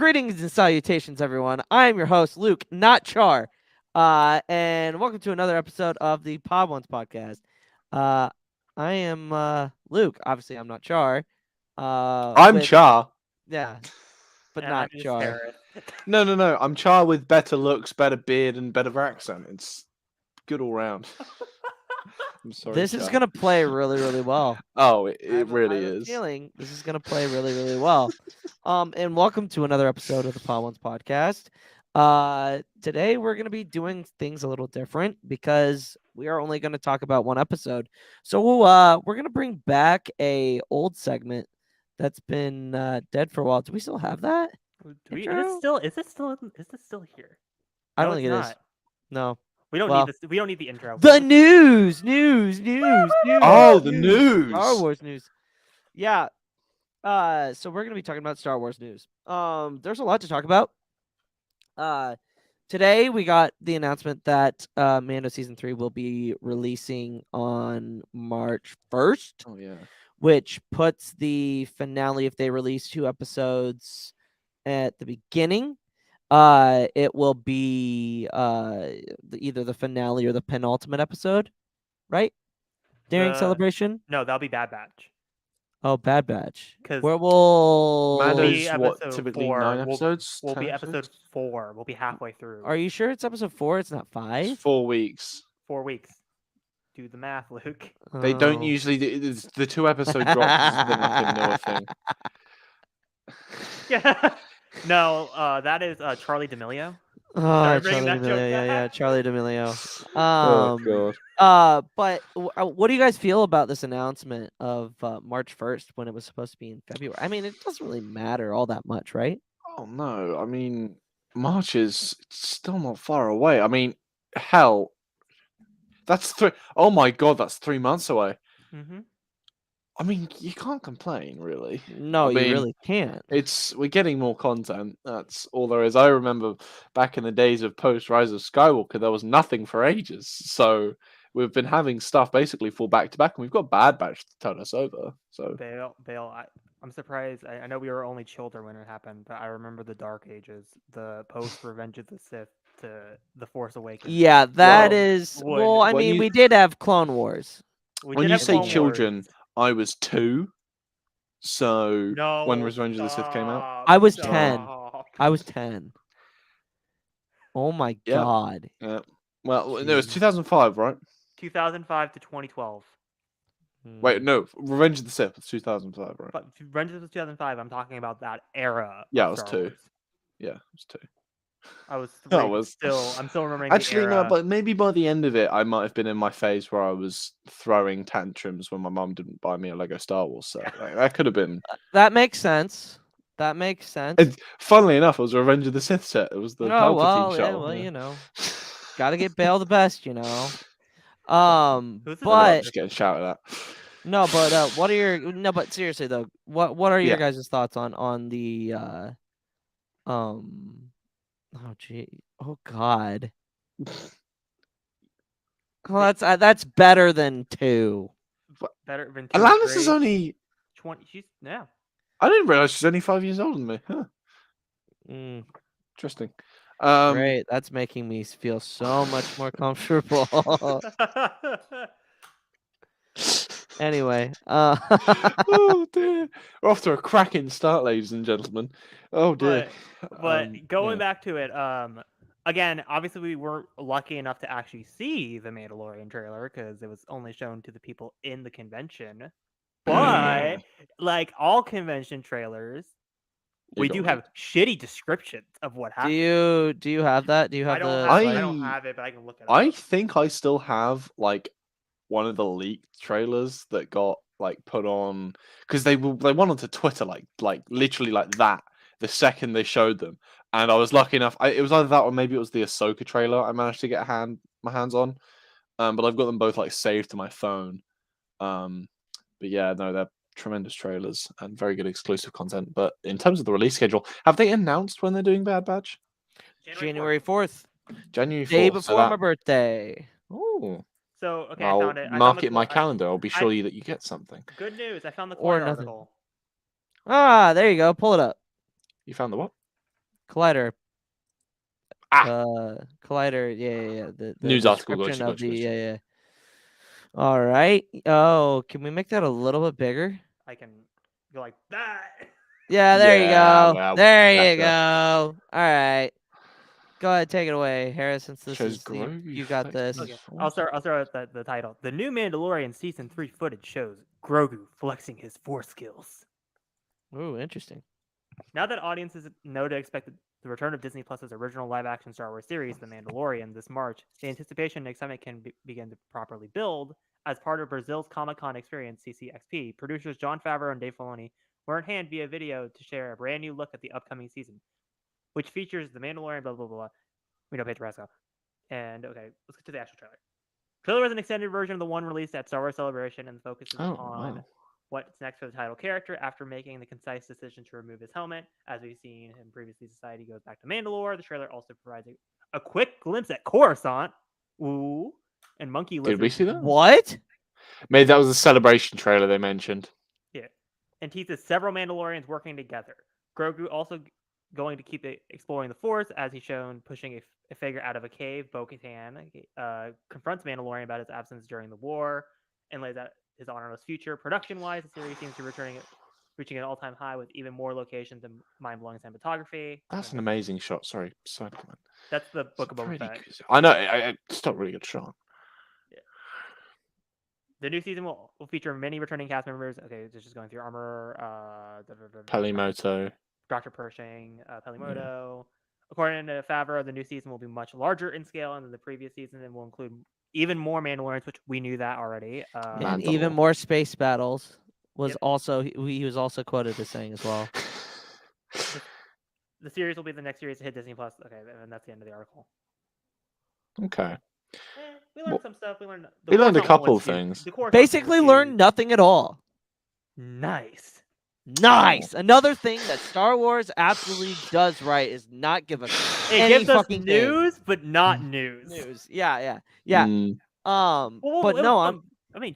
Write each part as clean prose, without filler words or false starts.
Greetings and salutations, everyone. I am your host, Luke, not Char. And welcome to another episode of the Pod Ones podcast. I am Luke. Obviously, I'm not Char. I'm Char. Yeah, but And I'm not just Char. Hereth. No. I'm Char with better looks, better beard, and better accent. It's good all round. I'm sorry. This Char. is gonna play really, really well. Oh, it I really have a is. feeling this is gonna play really, really well. And welcome to another episode of the Pod Ones podcast. Today we're gonna be doing things a little different because we are only gonna talk about one episode. So we're gonna bring back a old segment that's been dead for a while. Do we still have that? Is Intro? this still here? I No, don't think it's it not. is. No. We don't Well, need this. We don't need the intro. The news. Oh, the news. Star Wars news. Yeah. So we're gonna be talking about Star Wars news. There's a lot to talk about. Today we got the announcement that Mando season 3 will be releasing on March 1st, Oh yeah. which puts the finale, if they release 2 episodes at the beginning, it will be either the finale or the penultimate episode, right? During celebration. No, that'll be Bad Batch. Oh, Bad Batch. 'Cause Where will Mando's be what? episode Typically 4. 9 We'll- episodes. We'll 10 be episode episodes? 4. We'll be halfway through. Are you sure it's episode 4? It's not 5? It's 4 weeks. 4 weeks. Do the math, Luke. They don't Oh. usually. The 2 episode drops is the nothing Noah thing. Yeah. No, that is Charlie D'Amelio. Oh, Sorry, Charlie bringing that joke D'Amelio. Yeah, back. Charlie D'Amelio. Oh god. But what do you guys feel about this announcement of March 1st when it was supposed to be in February? I mean, it doesn't really matter all that much, right? Oh no. I mean, March is still not far away. I mean, hell. That's 3. Oh my god, that's 3 months away. Mm-hmm. I mean, you can't complain, really. No, I you mean, really can't. we're getting more content. That's all there is. I remember back in the days of post Rise of Skywalker, there was nothing for ages. So we've been having stuff basically fall back to back, and we've got Bad Batch to turn us over. So Bale, I'm surprised. I know we were only children when it happened, but I remember the Dark Ages, the post Revenge of the Sith to the Force Awakens. Yeah, that Well, is. when- Well, I when mean, you- we did have Clone Wars. We when did you have say Clone children, Wars. I was 2. So No, when Revenge of the Sith came out, stop, I was stop. 10. I was 10. Oh my Yeah. god. yeah. Well, no, it was Jeez. 2005, right? 2005 to 2012. Wait, no, Revenge of the Sith was 2005, right? But Revenge of the 2005, I'm talking about that era. Yeah, of it was Star 2. Wars. Yeah, it was 2. I was 3. That but was- I'm still remembering. Actually, the no, era. but maybe by the end of it, I might have been in my phase where I was throwing tantrums when my mum didn't buy me a Lego Star Wars set. Like, that could have been. That makes sense. That makes sense. And funnily enough, it was a Revenge of the Sith set. It was the Oh, Palpatine well, yeah, shuttle. well, yeah. you know. Gotta get Bale the best, you know. Who's the I'm But just getting shouted at. no, but what are your no? But seriously though, what are your Yeah. guys' thoughts on the oh gee, oh god, well that's better than 2. better than Alanis is only. 20. She's yeah. I didn't realize she's only 5 years older than me. Huh. Mm, Interesting. great, that's making me feel so much more comfortable. Anyway, Oh dear. We're off to a cracking start, ladies and gentlemen. Oh dear. But going yeah. back to it, again, obviously we weren't lucky enough to actually see the Mandalorian trailer because it was only shown to the people in the convention. But like all convention trailers, You we got do it. have shitty descriptions of what do happened. you have that? Do you have I don't the? have, I like- don't have it, but I can look it up. I think I still have like one of the leaked trailers that got like put on because they went onto Twitter like literally like that the second they showed them, and I was lucky enough. It was either that or maybe it was the Ahsoka trailer I managed to get my hands on, but I've got them both like saved to my phone. But yeah, no, they're tremendous trailers and very good exclusive content. But in terms of the release schedule, have they announced when they're doing Bad Batch? January 4th, January 4th. day so before that- my birthday. Oh, So okay, I I'll found it. I found mark the it in my qu- I- calendar. I'll be sure that you get something. Good news! I found the Or Quora nothing. article. Ah, there you go. Pull it up. You found the what? Collider. Ah, Collider. Yeah. The news article. description Gotcha, of gotcha, the gotcha. yeah. All right. Oh, can we make that a little bit bigger? I can go like that. Yeah, there you Yeah, go. well, There you better. go. All right. Go ahead, take it away, Harris. Since this Shows is Grogu you got flexing this. his Okay, force. I'll start with the title. The new Mandalorian season 3 footage shows Grogu flexing his force skills. Ooh, interesting. Now that audiences know to expect the return of Disney Plus's original live-action Star Wars series, The Mandalorian, this March, the anticipation and excitement can begin to properly build. As part of Brazil's Comic-Con experience, CCXP, producers Jon Favreau and Dave Filoni were in hand via video to share a brand new look at the upcoming season, which features The Mandalorian, blah, blah, blah, blah. We know Pedro Pascal. And, okay, let's get to the actual trailer. Trailer was an extended version of the one released at Star Wars Celebration and focuses Oh, on wow. what's next for the title character after making the concise decision to remove his helmet. As we've seen him previously, society goes back to Mandalore. The trailer also provides a quick glimpse at Coruscant. Ooh. And Monkey Did we Lizard. see that? What? Maybe that was a celebration trailer they mentioned. Yeah. And teases several Mandalorians working together. Grogu also going to keep exploring the Force, as he's shown pushing a figure out of a cave. Bo-Katan confronts Mandalorian about his absence during the war and lays out his honorless future. Production-wise, the series seems to be reaching an all-time high with even more locations and mind-blowing cinematography. That's an amazing shot. Sorry, side comment. That's the It's Book of Boba pretty Fett. good. I know. It's not a really good shot. The new season will feature many returning cast members. Okay, just going through Armor, Pelimoto. Dr. Pershing, Pelimoto. According to Favreau, the new season will be much larger in scale than the previous season and will include even more Mandalorians, which we knew that already. And even Mandalore. more space battles was Yep. also he was also quoted as saying as well. The series will be the next series to hit Disney Plus. Okay, and that's the end of the article. Okay. We learned some stuff. We learned a couple of things. Basically learned nothing at all. Nice. Nice. Another thing that Star Wars absolutely does right is not give us It any gives us fucking news, but not news. Yeah. Mm. But no, I mean,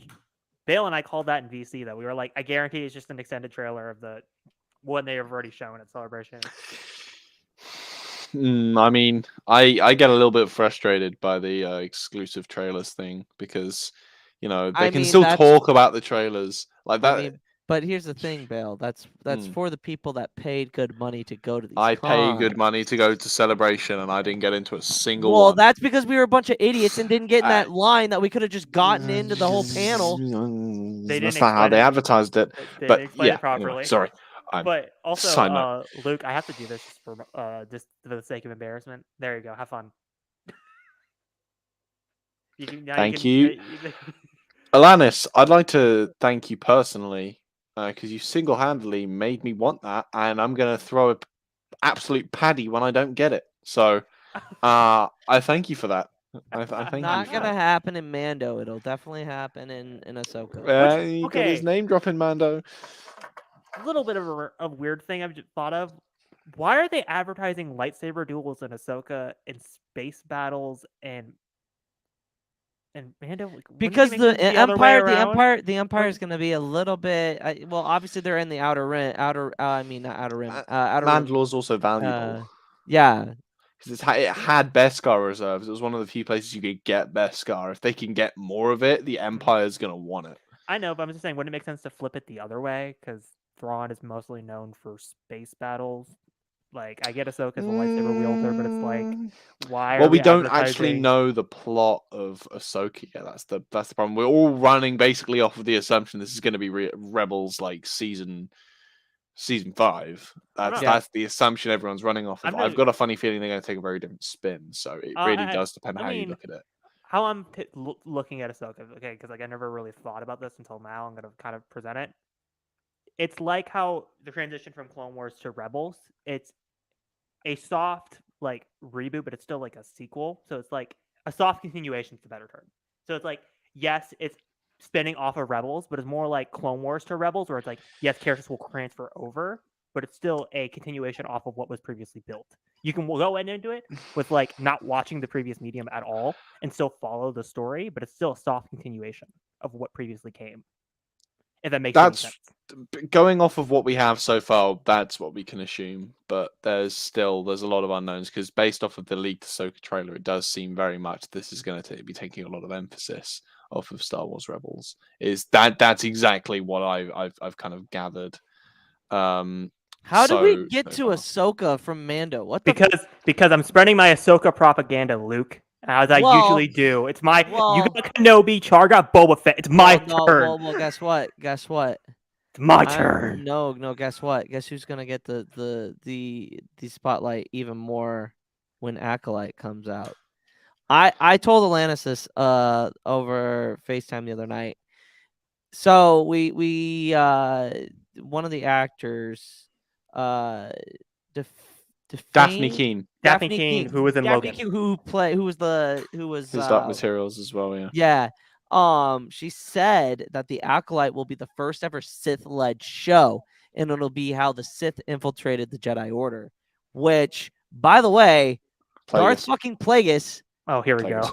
Bale and I called that in VC though. We were like, I guarantee it's just an extended trailer of the one they have already shown at Celebration. I mean, I get a little bit frustrated by the exclusive trailers thing because, you know, they can still talk about the trailers like that. I mean, but here's the thing, Bale. That's for the people that paid good money to go to these. I pay cons. good money to go to Celebration, and I didn't get into a single Well, one. that's because we were a bunch of idiots and didn't get in that line that we could have just gotten into the whole panel. That's not how they advertised it. They But didn't explain yeah, it properly. anyway, sorry. But also, Luke, I have to do this just for the sake of embarrassment. There you go. Have fun. Thank you. Alanis, I'd like to thank you personally because you single-handedly made me want that, and I'm going to throw an absolute paddy when I don't get it. So I thank you for that. I thank you. Not gonna happen in Mando. It'll definitely happen in Ahsoka. You got his name drop in Mando. A little bit of a weird thing I've just thought of. Why are they advertising lightsaber duels in Ahsoka and space battles and Mando? Because the Empire Or- is gonna be a little bit. Well, obviously they're in the outer rim. I mean, not outer rim. Outer rim. Mandalore's also valuable. Yeah. Because it had Beskar reserves. It was one of the few places you could get Beskar. If they can get more of it, the Empire's gonna want it. I know, but I'm just saying, wouldn't it make sense to flip it the other way? Because Thrawn is mostly known for space battles. Like, I get Ahsoka's a lightsaber wielder, but it's like, why? Well, we don't actually know the plot of Ahsoka yet. That's the problem. We're all running basically off of the assumption this is going to be Rebels like season 5. That's the assumption everyone's running off of. I've got a funny feeling they're going to take a very different spin. So it really does depend how you look at it. How I'm looking at Ahsoka, okay, because like I never really thought about this until now. I'm going to kind of present it. It's like how the transition from Clone Wars to Rebels. It's a soft like reboot, but it's still like a sequel. So it's like a soft continuation is the better term. So it's like, yes, it's spinning off of Rebels, but it's more like Clone Wars to Rebels, where it's like, yes, characters will transfer over, but it's still a continuation off of what was previously built. You can go into it with like not watching the previous medium at all and still follow the story, but it's still a soft continuation of what previously came. If that makes any That's sense. going off of what we have so far. That's what we can assume, but there's a lot of unknowns because based off of the leaked Ahsoka trailer, it does seem very much this is going to be taking a lot of emphasis off of Star Wars Rebels. That's exactly what I've kind of gathered. How did we So get to far. Ahsoka from Mando? What the? Because I'm spreading my Ahsoka propaganda, Luke, as I Well, usually do. It's my you well, got Kenobi, Char got Boba Fett. It's my turn. Well, guess what? Guess what? It's my turn. No. Guess what? Guess who's gonna get the spotlight even more when Acolyte comes out? I told Alanis this over FaceTime the other night. So we one of the actors def, Daphne defamed Keene, Daphne Keene, who was in Daphne Logan. Keene, who was his Dark Materials as well. Yeah. yeah. She said that the Acolyte will be the first ever Sith-led show, and it'll be how the Sith infiltrated the Jedi Order. Which, by the way, Darth Plagueis. fucking Plagueis. Oh, here we go.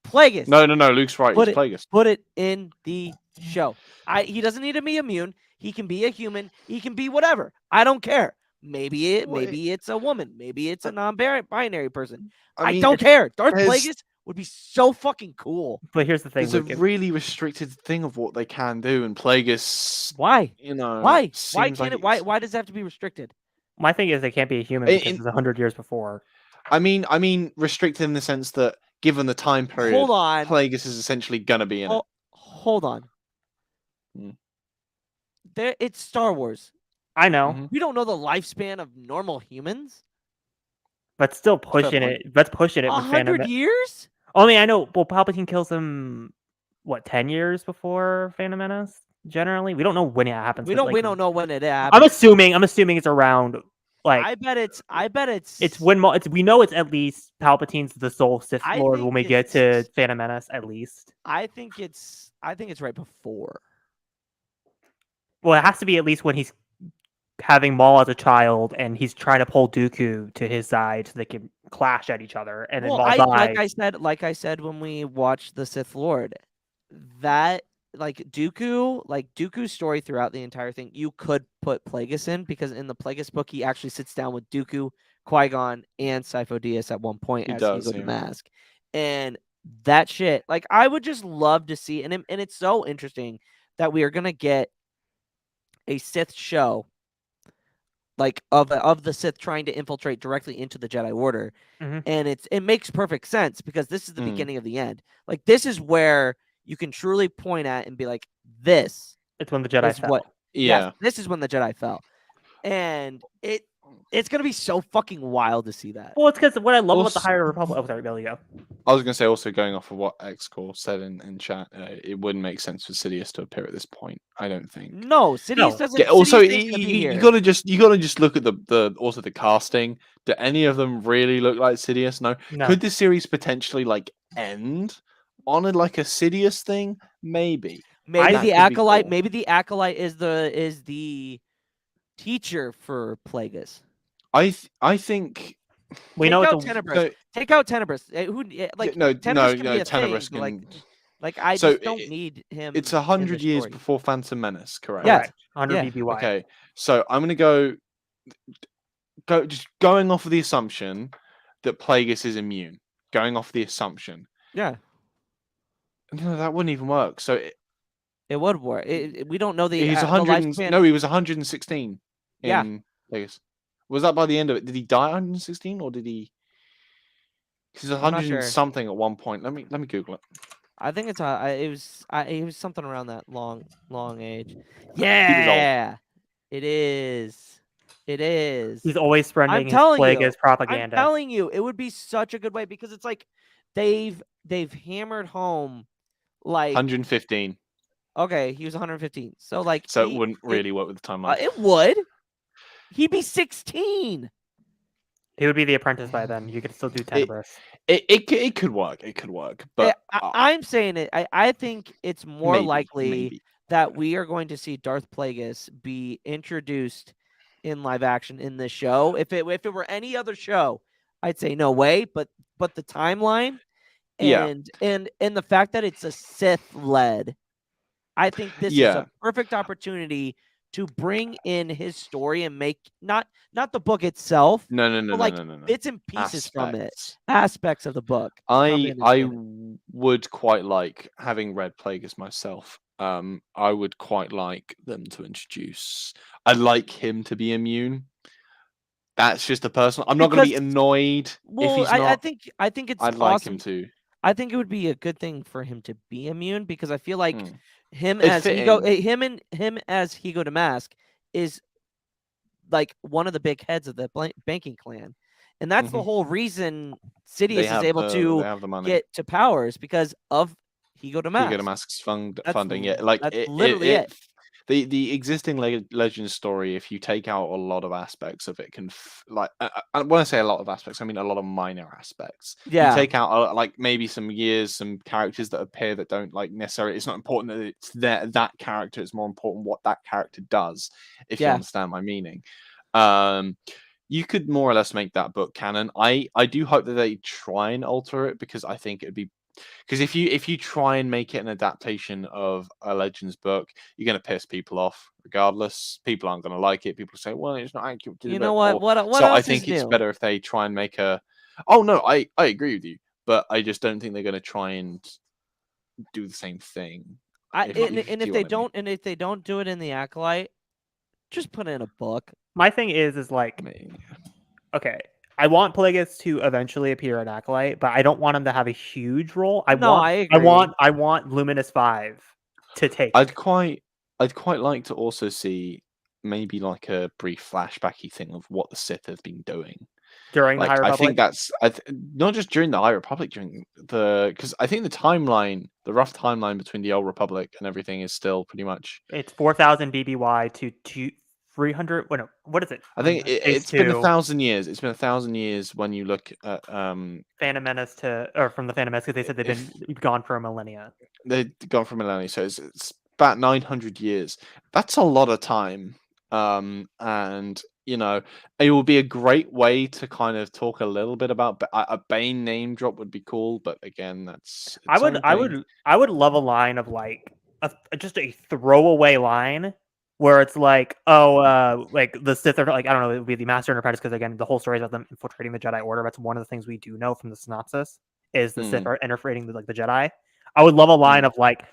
Plagueis. No. Luke's right. He's Plagueis. Put it in the show. He doesn't need to be immune. He can be a human. He can be whatever. I don't care. Maybe it's a woman. Maybe it's a non-binary person. I don't care. Darth Plagueis would be so fucking cool. But here's the thing. There's a really restricted thing of what they can do, and Plagueis. Why? Why? Why can't it? Why does it have to be restricted? My thing is they can't be a human because it's 100 years before. I mean, restricted in the sense that given the time period, Hold on. Plagueis is essentially gonna be in it. Hold on. It's Star Wars. I know. Mm-hmm. We don't know the lifespan of normal humans. But still pushing it. Let's push it. 100 years? Only I know. Well, Palpatine kills him. What, 10 years before Phantom Menace? Generally, we don't know when it happens. We don't know when it happens. I'm assuming it's around. Like I bet it's. It's when we know it's at least Palpatine's the sole Sith Lord when we get to Phantom Menace. At least I think it's right before. Well, it has to be at least when he's having Maul as a child and he's trying to pull Dooku to his side so they can clash at each other. And then Maul dies. Like I said when we watched the Sith Lord, that Dooku's story throughout the entire thing, you could put Plagueis in because in the Plagueis book he actually sits down with Dooku, Qui-Gon, and Sifo Dyas at one point he's the mask, and that shit. Like I would just love to see, and it's so interesting that we are gonna get a Sith show, like of the Sith trying to infiltrate directly into the Jedi Order, and it makes perfect sense because this is the beginning of the end. Like this is where you can truly point at and be like, "This." It's when the Jedi fell. Yes, this is when the Jedi fell, and it's gonna be so fucking wild to see that. Well, it's because what I love about the High Republic. Oh, sorry, Billy, go. I was gonna say also going off of what X-Core said in chat, it wouldn't make sense for Sidious to appear at this point. I don't think. No, Sidious doesn't. Yeah, also, you gotta just look at the casting. Do any of them really look like Sidious? No. Could this series potentially end on a Sidious thing? Maybe. Maybe the Acolyte. Cool. Maybe the Acolyte is the teacher for Plagueis. I think we know it's Tenebrous. Take out Tenebrous. Tenebrous can. I just don't need him. It's 100 years before Phantom Menace, correct? Yeah, 100 BBY. Okay, so I'm gonna go just going off of the assumption that Plagueis is immune. Going off the assumption. Yeah. No, that wouldn't even work. So it would work. We don't know the. He's 100. No, he was 116. Plagueis. Was that by the end of it? Did he die at 116 or did he? He's 100 and something at one point. Let me Google it. I think it was something around that long age. Yeah, it is. It is. He's always spreading his Plagueis propaganda. I'm telling you, it would be such a good way because it's like they've hammered home 115. Okay, he was 115. So it wouldn't really work with the timeline. It would. He'd be 16. He would be the apprentice by then. You could still do Tenebrous. It could work. It could work. But I'm saying it. I think it's more likely that we are going to see Darth Plagueis be introduced in live action in this show. If it were any other show, I'd say no way. But the timeline and the fact that it's a Sith led I think this is a Yeah. perfect opportunity to bring in his story and make not the book itself, No, no, no, but no, like no, no, no. bits and pieces from it, Aspects. aspects of the book to come in and I fit it. would quite like, having read Plagueis myself. I would quite like them to introduce. I'd like him to be immune. That's just a personal. I'm not going to be Because annoyed if well, he's not. I think it's I'd like him awesome. to. I think it would be a good thing for him to be immune because I feel like Mm. him It'd as fit Higo, in. him as Higo Damask is like one of the big heads of the banking clan, and that's the Hmm. whole reason They Sidious is have able the to money. get to powers because of Higo Hugo Damask. Damask's funding. Yeah, like That's literally it. the existing legend story. If you take out a lot of aspects of it, can when I say a lot of aspects, I mean a lot of minor aspects. You Yeah, take out like maybe some years, some characters that appear that don't like necessarily. It's not important that it's that character. It's more important what that character does. If you yeah. understand my meaning. Um, you could more or less make that book canon. I do hope that they try and alter it because I think it'd be because if you try and make it an adaptation of a Legends book, you're going to piss people off. Regardless, people aren't going to like it. People say, "Well, it's not accurate to the You know book." what? Or What so I else is think it's new? better if they try and make a. Oh no, I agree with you, but I just don't think they're going to try and do the same thing. If you And see what I mean. if they don't do it in the acolyte, just put it in a book. My thing is like, I mean, okay, I want Plagueis to eventually appear in Acolyte, but I don't want him to have a huge role. No, I agree. I want Luminous 5 to take. I'd quite like to also see maybe like a brief flashbacky thing of what the Sith have been doing. During the High Like, I Republic. think that's not just during the High Republic, during because I think the rough timeline between the Old Republic and everything is still pretty much. It's 4,000 BBY to 300. What is it? I think Phase it's been a 2, thousand years. It's been a thousand years when you look at Phantom Menace or from the Phantom Menace, because they said they've if been gone for a millennia. they've gone from millennia, so it's about 900 years. That's a lot of time, and it will be a great way to kind of talk a little bit about a Bane name drop would be cool, but again, that's its own thing. I would love a line of like just a throwaway line where it's like, oh, like the Sith are like, I don't know, it would be the Master and Apprentice, because again, the whole story is about them infiltrating the Jedi Order. That's one of the things we do know from the synopsis is the Sith Mm, are infiltrating the Jedi. I would love a line mm, of like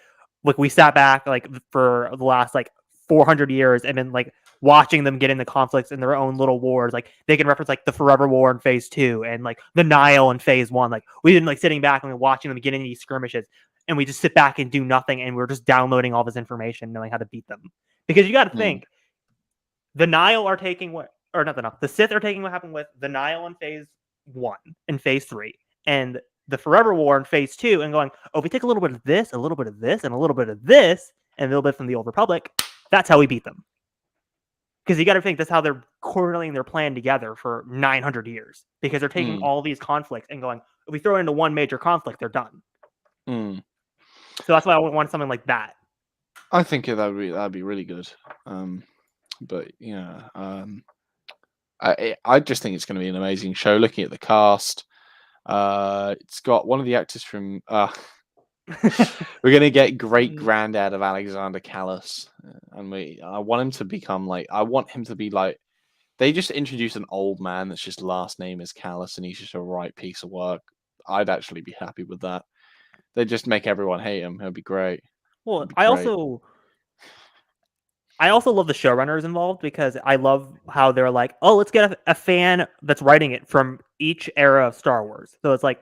we sat back like for the last like 400 years and been like watching them get into conflicts in their own little wars. Like they can reference like the Forever War in Phase 2 and like the Nile in Phase 1. Like we've been like sitting back and watching them get into these skirmishes, and we just sit back and do nothing, and we're just downloading all this information, knowing how to beat them. Because you got to mm, think, the Nile are taking what, or not the Nile, the Sith are taking what happened with the Nile in Phase 1 and Phase 3, and the Forever War in Phase 2, and going, oh, if we take a little bit of this, a little bit of this, and a little bit of this, and a little bit from the Old Republic, that's how we beat them. Because you got to think that's how they're coordinating their plan together for 900 years. Because they're taking mm, all these conflicts and going, if we throw it into one major conflict, they're done. mm. So that's why I want something like that. I think that'd be really good. But yeah, I just think it's going to be an amazing show. Looking at the cast, it's got one of the actors from. We're gonna get great granddad of Alexander Callus, and I want him to become like. I want him to be like. They just introduce an old man that's just last name is Callus, and he's just a right piece of work. I'd actually be happy with that. They just make everyone hate him. It'd be great. Well, It'd be I great. also love the showrunners involved, because I love how they're like, oh, let's get a fan that's writing it from each era of Star Wars. So it's like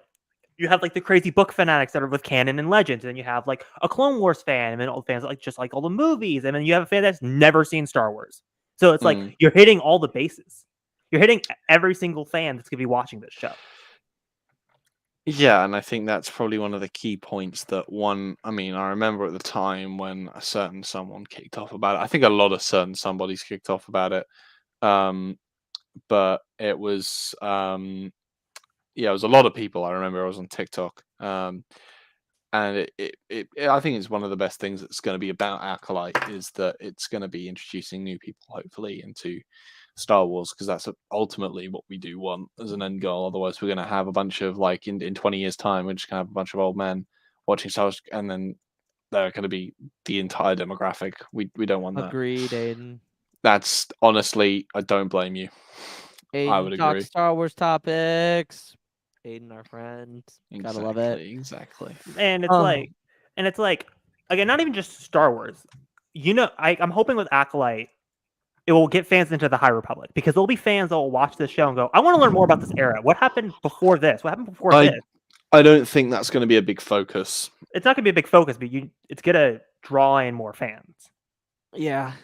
you have like the crazy book fanatics that are with canon and legends, and then you have like a Clone Wars fan, and then all the fans like just like all the movies, and then you have a fan that's never seen Star Wars. So it's like Mm. you're hitting all the bases. You're hitting every single fan that's gonna be watching this show. Yeah, and I think that's probably one of the key points that I mean, I remember at the time when a certain someone kicked off about it. I think a lot of certain somebodies kicked off about it. But it was yeah, it was a lot of people. I remember I was on TikTok. And I think it's one of the best things that's going to be about Acolyte is that it's going to be introducing new people, hopefully, into Star Wars, because that's ultimately what we do want as an end goal. Otherwise, we're going to have a bunch of, like, in 20 years' time, we're just going to have a bunch of old men watching Star Wars, and then they're going to be the entire demographic. We don't want that. Agreed, Aiden. That's honestly, I don't blame you. I Aiden would talk agree. Star Wars topics. Aiden, our friend. Gotta love it. Exactly. And it's like, again, not even just Star Wars. I'm hoping with Acolyte, it will get fans into the High Republic, because there'll be fans that will watch this show and go, I want to learn more about this era. What happened before this? What happened before this? I don't think that's going to be a big focus. It's not going to be a big focus, but it's going to draw in more fans. Yeah.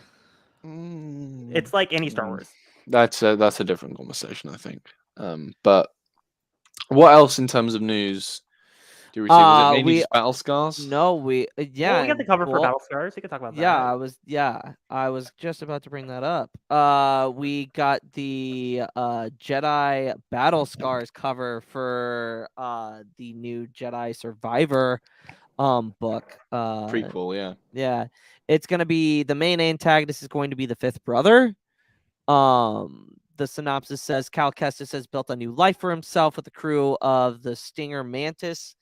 It's like any Star Wars. That's a different conversation, I think. But what else in terms of news do we see? Was it mainly just Battle Scars? No, we Well, we got the cover for Battle Scars. We can talk about that. I was just about to bring that up. We got the Jedi Battle Scars cover for the new Jedi Survivor book. Prequel, yeah. Yeah. It's gonna be the main antagonist is going to be the fifth brother. The synopsis says Cal Kestis has built a new life for himself with the crew of the Stinger Mantis.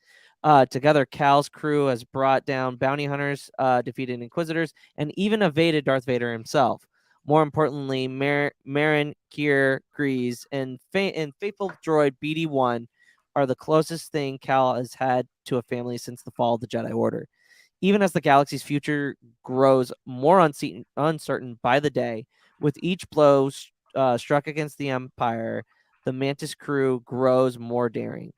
Together, Cal's crew has brought down bounty hunters, defeated Inquisitors, and even evaded Darth Vader himself. More importantly, Marin, Kier, Grease, and faithful droid BD-1 are the closest thing Cal has had to a family since the fall of the Jedi Order. Even as the galaxy's future grows more uncertain by the day, with each blow struck against the Empire, the Mantis crew grows more daring.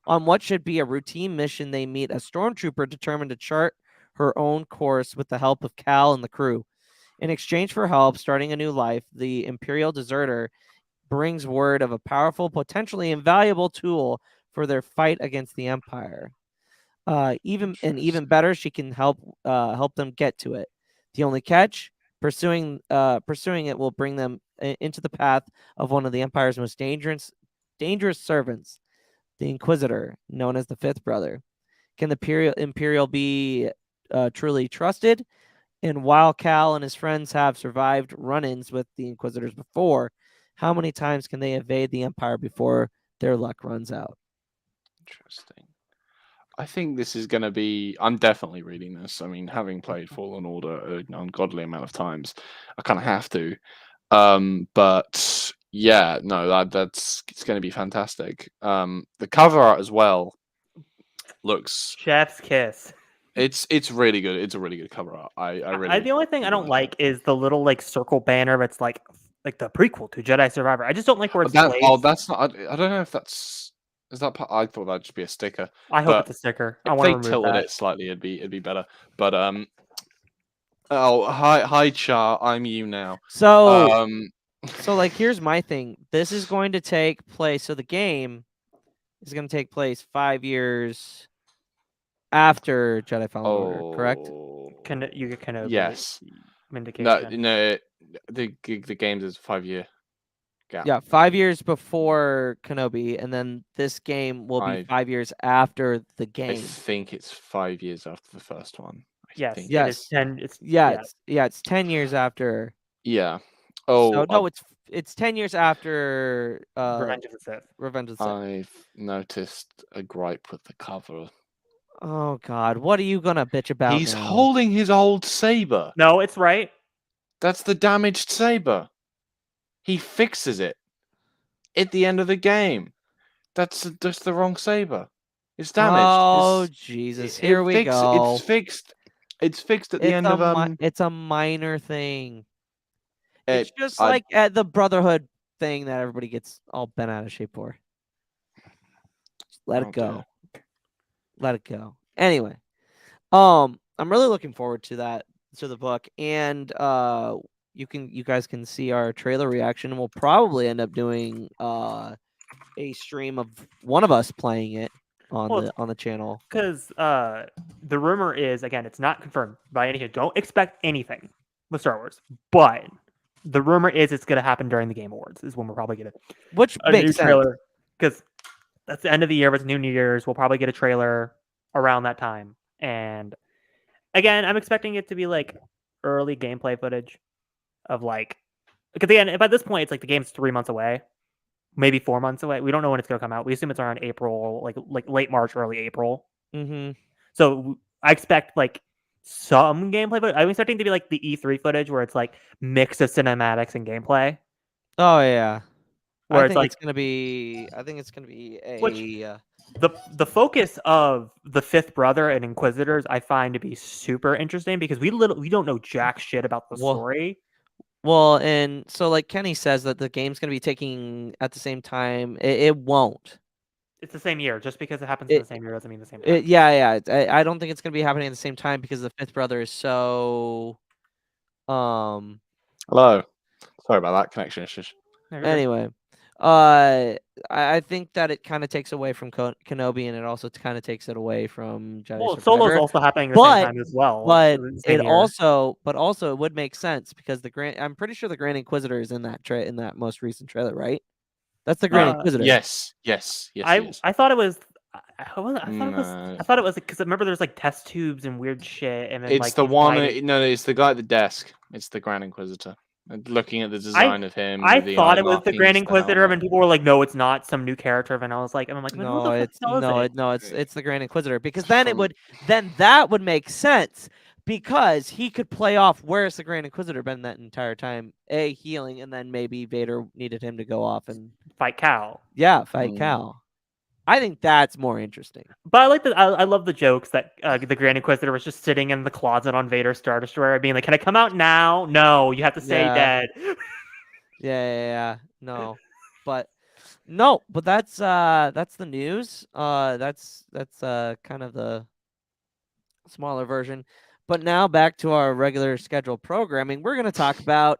On what should be a routine mission, they meet a stormtrooper determined to chart her own course with the help of Cal and the crew. In exchange for help starting a new life, the Imperial deserter brings word of a powerful, potentially invaluable tool for their fight against the Empire. Even better, she can help them get to it. The only catch: pursuing it will bring them into the path of one of the Empire's most dangerous servants, the Inquisitor, known as the Fifth Brother. Can the Imperial be truly trusted? And while Cal and his friends have survived run-ins with the Inquisitors before, how many times can they evade the Empire before their luck runs out? Interesting. I think this is going to be. I'm definitely reading this. I mean, having played Fallen Order an ungodly amount of times, I kind of have to. But yeah, no, it's going to be fantastic. The cover art as well looks chef's kiss. It's really good. It's a really good cover art. I really. The only thing I don't like is the little circle banner that's like the prequel to Jedi Survivor. I just don't like where it's placed. Oh, that's not. I don't know if that's. Is that part? I thought that'd just be a sticker. I hope it's a sticker. I want to remove that. If they tilted it slightly, it'd be better. But oh, hi Char, I'm you now. So here's my thing. This is going to take place. So the game is going to take place 5 years after Jedi Fallen Order, correct? You get kind of yes. Vindication. No, the games is 5 year gap. Yeah, 5 years before Kenobi, and then this game will be 5 years after the game. I think it's 5 years after the first one. Yes. It's 10 years after. Yeah. Oh so, no, it's 10 years after Revenge of the Sith. Revenge of the Sith. I've noticed a gripe with the cover. Oh God, what are you gonna bitch about? He's holding his old saber. No, it's right. That's the damaged saber. He fixes it at the end of the game. That's just the wrong saber. It's damaged. Oh Jesus! Here we go. It's fixed. It's fixed at the end of It's a minor thing. It's just like at the Brotherhood thing that everybody gets all bent out of shape for. Just let it go. Let it go. Anyway, I'm really looking forward to the book, and you guys can see our trailer reaction, and we'll probably end up doing a stream of one of us playing it on the channel. Because the rumor is, again, it's not confirmed by any. Don't expect anything with Star Wars, but the rumor is it's going to happen during the Game Awards. Is when we're probably going to which makes sense because that's the end of the year. It's New Year's. We'll probably get a trailer around that time. And again, I'm expecting it to be early gameplay footage of because again, by this point, it's the game's 3 months away, maybe 4 months away. We don't know when it's going to come out. We assume it's around April, like late March, early April. Mm-hmm. So I expect like some gameplay, but I'm expecting to be like the E3 footage where it's like mix of cinematics and gameplay. Oh yeah. Where I it's think like it's gonna be. I think it's gonna be which a. the focus of the fifth brother and Inquisitors I find to be super interesting because we don't know jack shit about the Well, story. Well, and so like Kenny says that the game's gonna be taking at the same time. It won't. It's the same year. Just because it happens in It, the same year doesn't mean the same time. yeah. I don't think it's gonna be happening at the same time because the fifth brother is so. Hello. Sorry about that connection issues. No, you're good. Anyway, I think that it kind of takes away from Kenobi, and it also kind of takes it away from Jedi Well, Solo's Survivor. also happening at the same time as well. But the same it year. also it would make sense because I'm pretty sure the Grand Inquisitor is in that most recent trailer, right? That's the Grand Inquisitor. Yes. He is. I thought it was. I thought it No. was. I thought it was because remember there's like test tubes and weird shit, and then It's like the he's one. fighting- No, it's the guy at the desk. It's the Grand Inquisitor. And looking at the design of him. I with the thought eye it was the markings, Grand the Inquisitor, helmet. and people were like, "No, it's not some new character." And I was like, "I'm like, No, who the it's fuck is it? it's the Grand Inquisitor because then that would make sense because he could play off where's the Grand Inquisitor been that entire time, healing, and then maybe Vader needed him to go off and Fight Cal." fight Cal. I think that's more interesting. But I like I love the jokes that the Grand Inquisitor was just sitting in the closet on Vader's Star Destroyer, being like, "Can I come out now? No, you have to stay dead." Yeah. No, but that's the news. That's kind of the smaller version. But now back to our regular scheduled programming. We're gonna talk about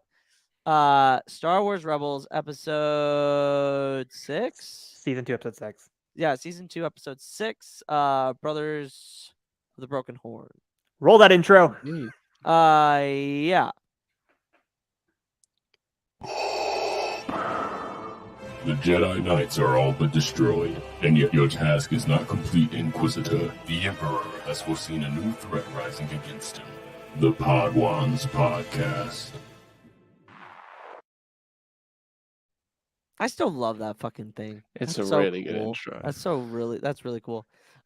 Star Wars Rebels episode 6. Season 2, episode 6. Yeah, season 2, episode 6. Brothers of the Broken Horn. Roll that intro. Yeah. The Jedi Knights are all but destroyed, and yet your task is not complete, Inquisitor. The Emperor has foreseen a new threat rising against him. The Podwans Podcast. I still love that fucking thing. It's That's a so really good cool. intro. That's really cool.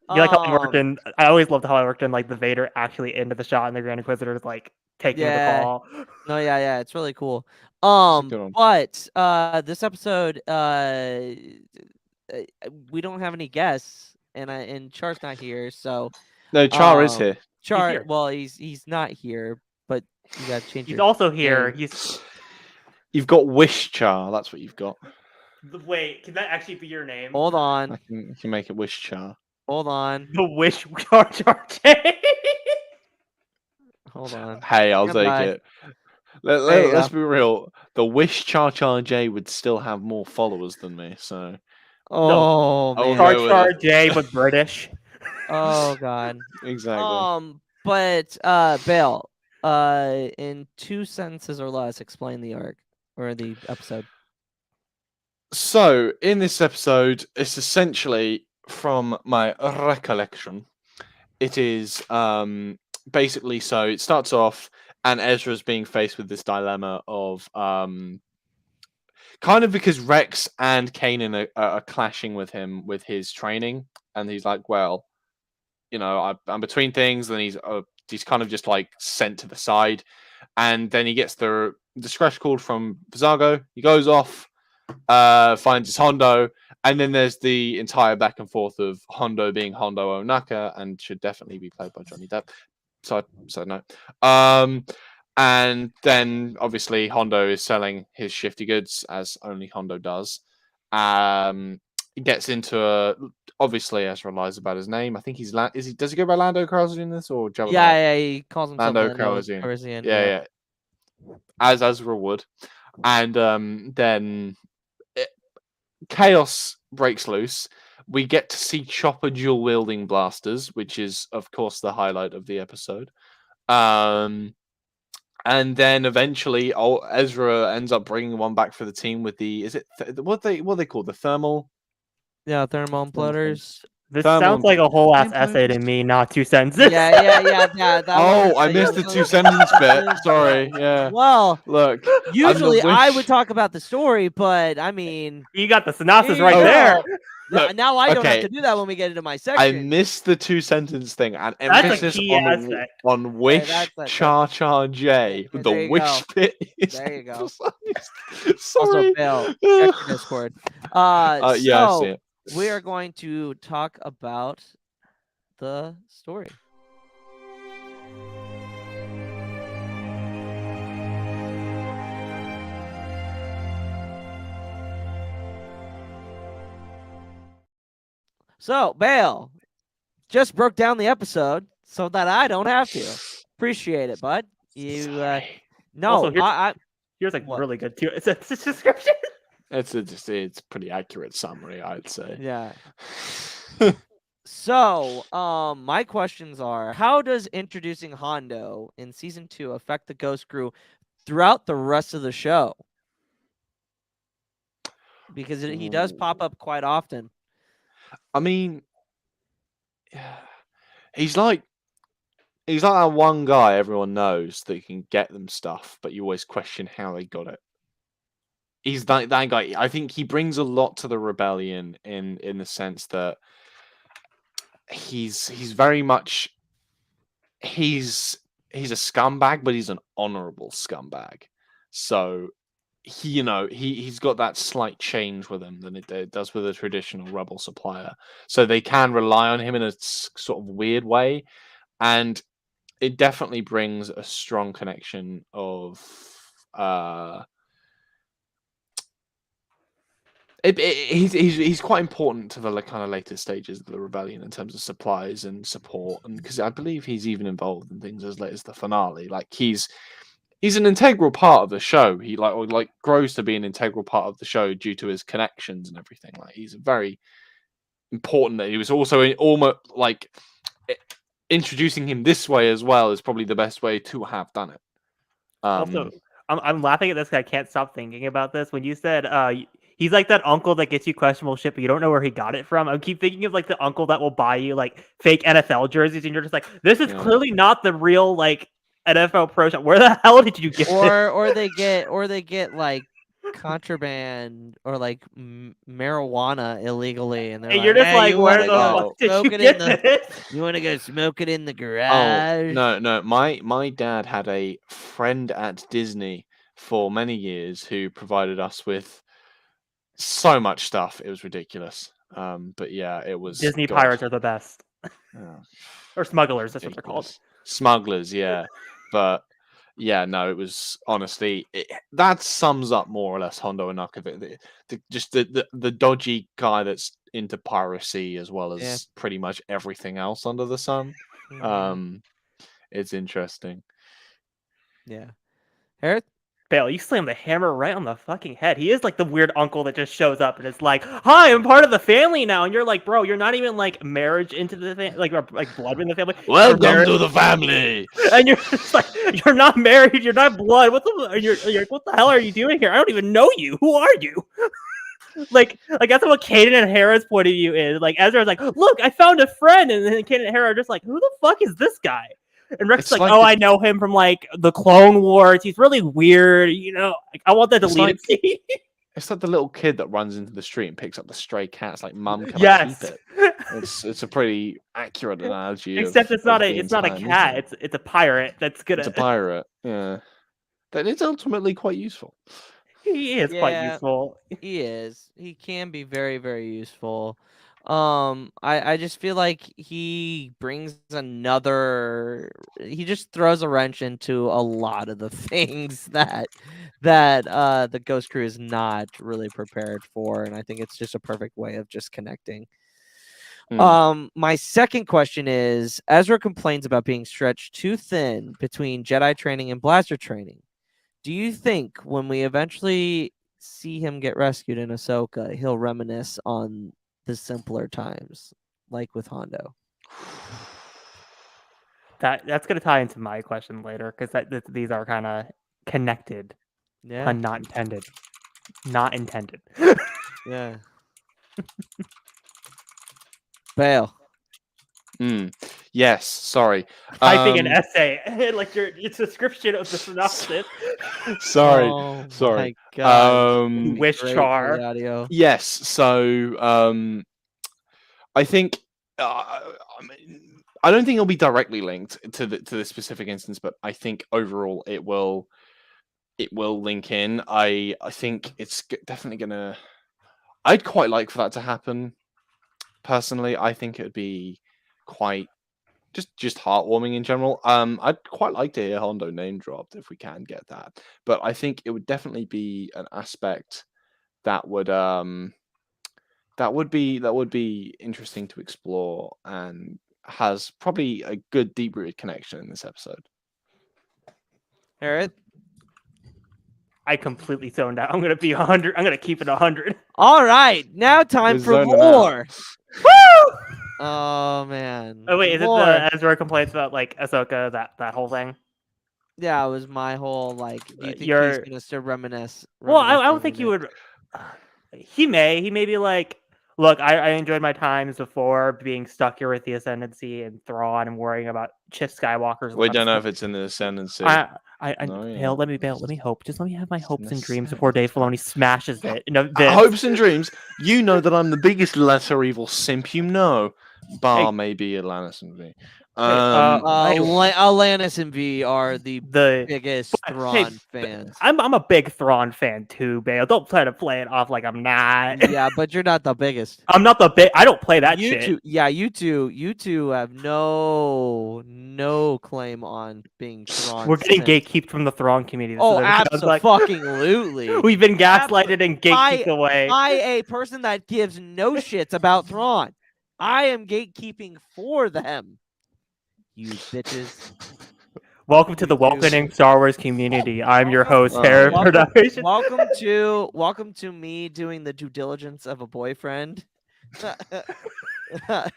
You like how it worked in? I always loved how it worked in like the Vader actually into the shot, and the Grand Inquisitor is like taking the call. No, yeah, it's really cool. a good one. But this episode, we don't have any guests, and Char's not here, so No, Char is here. Char, here. well, he's not here, but you gotta change. He's your also here. name. You've got Wish Char. That's what you've got. Wait, can that actually be your name? Hold I on, can make it Wish Char. hold on, The Wish Jar Jar J. hold on. Hey, I'll Goodbye. take it. There you Let's be real. The Wish Char Char J would still have more followers than me. So Oh I will man. Jar go with Jar it. J, but British. Oh god. Exactly. But Bale, in 2 sentences or less, explain the arc or the episode. So in this episode, it's essentially from my recollection. It is basically so it starts off and Ezra's being faced with this dilemma of kind of because Rex and Kanan are clashing with him with his training, and he's like, well, I'm between things, and he's kind of just like sent to the side, and then he gets the scratch call from Vizago. He goes off, finds his Hondo, and then there's the entire back and forth of Hondo being Hondo Onaka and should definitely be played by Johnny Depp. So no. And then obviously Hondo is selling his shifty goods as only Hondo does. He gets into obviously Ezra lies about his name. I think does he go by Lando Calrissian in this or Jabba? Yeah, he calls himself Lando Calrissian. Calrissian. Yeah. As Ezra would. And then chaos breaks loose. We get to see Chopper dual wielding blasters, which is of course the highlight of the episode. And then eventually, Ezra ends up bringing one back for the team with the what they call the thermal? Yeah, thermal imploders. This Thermal sounds like a whole ass imploders. essay to me, not 2 sentences. Yeah. That Oh, one I is missed the like- 2 sentence bit. Sorry. Yeah. Well, Look. usually I would wish- talk about the story, but I mean, You got the synopsis here right you there. go. Look, now I don't have okay. to do that when we get into my I section. missed the 2-sentence thing and That's a emphasis key on aspect. on wish that's a- Char Char J. there The you wish go. bit is There you go. emphasized. Also, Sorry. Bill, check your Discord. Yeah, I see So it. we are going to talk about the story. So, Bale just broke down the episode so that I don't have to. Appreciate it, bud. You Sorry. no, Also, here's like What? really good too. It's a description. It's pretty accurate summary, I'd say. yeah. So, my questions are: how does introducing Hondo in season 2 affect the Ghost Crew throughout the rest of the show? Because he does pop up quite often. I mean, he's like that one guy everyone knows that can get them stuff, but you always question how they got it. He's that guy. I think he brings a lot to the rebellion in the sense that he's very much he's a scumbag, but he's an honorable scumbag. So he's got that slight change with him than it does with a traditional rebel supplier. So they can rely on him in a sort of weird way, and it definitely brings a strong connection of he's quite important to the kind of later stages of the rebellion in terms of supplies and support, and because I believe he's even involved in things as late as the finale. Like he's an integral part of the show. He grows to be an integral part of the show due to his connections and everything. Like he's very important. That he was also almost like introducing him this way as well is probably the best way to have done it. Also, I'm laughing at this because I can't stop thinking about this. When you said he's like that uncle that gets you questionable shit, but you don't know where he got it from. I keep thinking of like the uncle that will buy you like fake NFL jerseys, and you're just like, this is clearly not the real like NFL pro shop. Where the hell did you get this? Or they get like contraband or like marijuana illegally, and they're And like, you're just "Hey, like, you where wanna the go fuck did smoke you it in get the this? you want to go smoke it in the Oh garage?" no! My dad had a friend at Disney for many years who provided us with so much stuff. It was ridiculous. But yeah, it was Disney God. pirates are the best, Oh, or smugglers. That's what they're called. ridiculous. Smugglers, yeah. But yeah, no, it was honestly that sums up more or less Hondo Ohnaka. Just the dodgy guy that's into piracy as well as Yeah. pretty much everything else under the sun. Mhm. It's interesting. Yeah. Hereth? Bale, you slammed the hammer right on the fucking head. He is like the weird uncle that just shows up and is like, "Hi, I'm part of the family now." And you're like, "Bro, you're not even like marriage into the like blood in the family." Welcome to the family. And you're just like, "You're not married. You're not blood. What the? You're what the hell are you doing here? I don't even know you. Who are you?" like that's what Caden and Hera's point of view is. Like Ezra's like, "Look, I found a friend," and then Caden and Hera are just like, "Who the fuck is this guy?" And Rex is It's like, like "Oh, the- I know him from like the Clone Wars. He's really weird. You know, like, I want that It's deleted scene." It's like the little kid that runs into the street and picks up the stray cats. Like, Mum, can I Yes. keep it? It's a pretty accurate analogy. Except it's not of a the it's not a entire cat. meeting. It's a pirate that's gonna. It's a pirate. Yeah, that is ultimately quite useful. He is quite Yeah. useful. He is. He can be very, very useful. I just feel like he brings another. He just throws a wrench into a lot of the things that the Ghost Crew is not really prepared for, and I think it's just a perfect way of just connecting. My second question is: Ezra complains about being stretched too thin between Jedi training and blaster training. Do you think when we eventually see him get rescued in Ahsoka, he'll reminisce on the simpler times, like with Hondo? That's gonna tie into my question later because these are kind of connected. Yeah, Pun not intended. Not intended. yeah. Bale. Yes. Sorry. Typing an essay like your description of the synopsis. Sorry. Oh Sorry. my God. Wish Great for char. the audio. Yes. So I think I don't think it'll be directly linked to this specific instance, but I think overall it will link in. I think it's definitely gonna. I'd quite like for that to happen. Personally, I think it would be quite just heartwarming in general. I'd quite like to hear Hondo name dropped if we can get that, but I think it would definitely be an aspect that would be interesting to explore and has probably a good deep rooted connection in this episode. Hereth? I completely zoned out. I'm gonna be 100. I'm gonna keep it 100. All right, now time We're for zoning lore. Woo! Oh man. Oh wait, is Lore. it the Ezra complaints about like Ahsoka, that whole thing? Yeah, it was my whole like. Do you think he's You're- gonna still reminisce? Well, I don't reminiscing think on he it? would. He may be like, look, I enjoyed my times before being stuck here with the Ascendancy and Thrawn and worrying about Chip Skywalker's. We lives. don't know if it's in the Ascendancy. I No, yeah. bail. Let me bail. Let me hope. Just let me have my It's hopes and dreams necessary. before Dave Filoni smashes it. Hopes and dreams. You know that I'm the biggest lesser evil simp you know, bar maybe Atlantis and me. Alanis and V are the the biggest Thrawn fans. I'm a big Thrawn fan too, Bale. Don't try to play it off like I'm not. Yeah, but you're not the biggest. I'm not the big. I don't play that You shit. two, yeah, you two have no claim on being Thrawn. We're getting simps. gatekeeped from the Thrawn community. This Oh, is what it sounds like. absolutely. We've been gaslighted and gatekeeped By- away. By a person that gives no shits about Thrawn. I am gatekeeping for them. You bitches. Welcome to the welcoming Star Wars community. I'm your host, Hereth Production. Welcome to me doing the due diligence of a boyfriend. But yeah.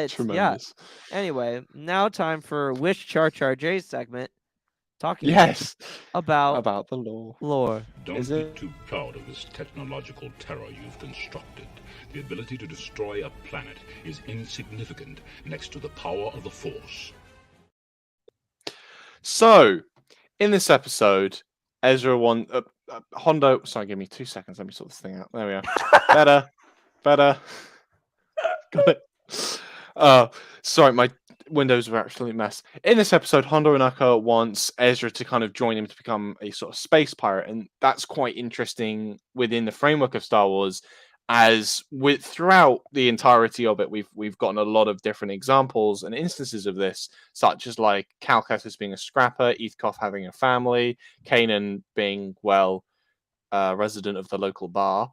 Tremendous. Anyway, now time for Wish Char Char J's segment, talking Yes. about the law. lore. Don't Is be it? too proud of this technological terror you've constructed. The ability to destroy a planet is insignificant next to the power of the Force. So, in this episode, Ezra Hondo. Sorry, give me 2 seconds. Let me sort this thing out. There we are. Better. Got it. Sorry, my windows were actually a mess. In this episode, Hondo Ohnaka wants Ezra to kind of join him to become a sort of space pirate, and that's quite interesting within the framework of Star Wars. As with throughout the entirety of it, we've gotten a lot of different examples and instances of this, such as like Cal Kestis being a scrapper, Eathcoff having a family, Kanan being resident of the local bar,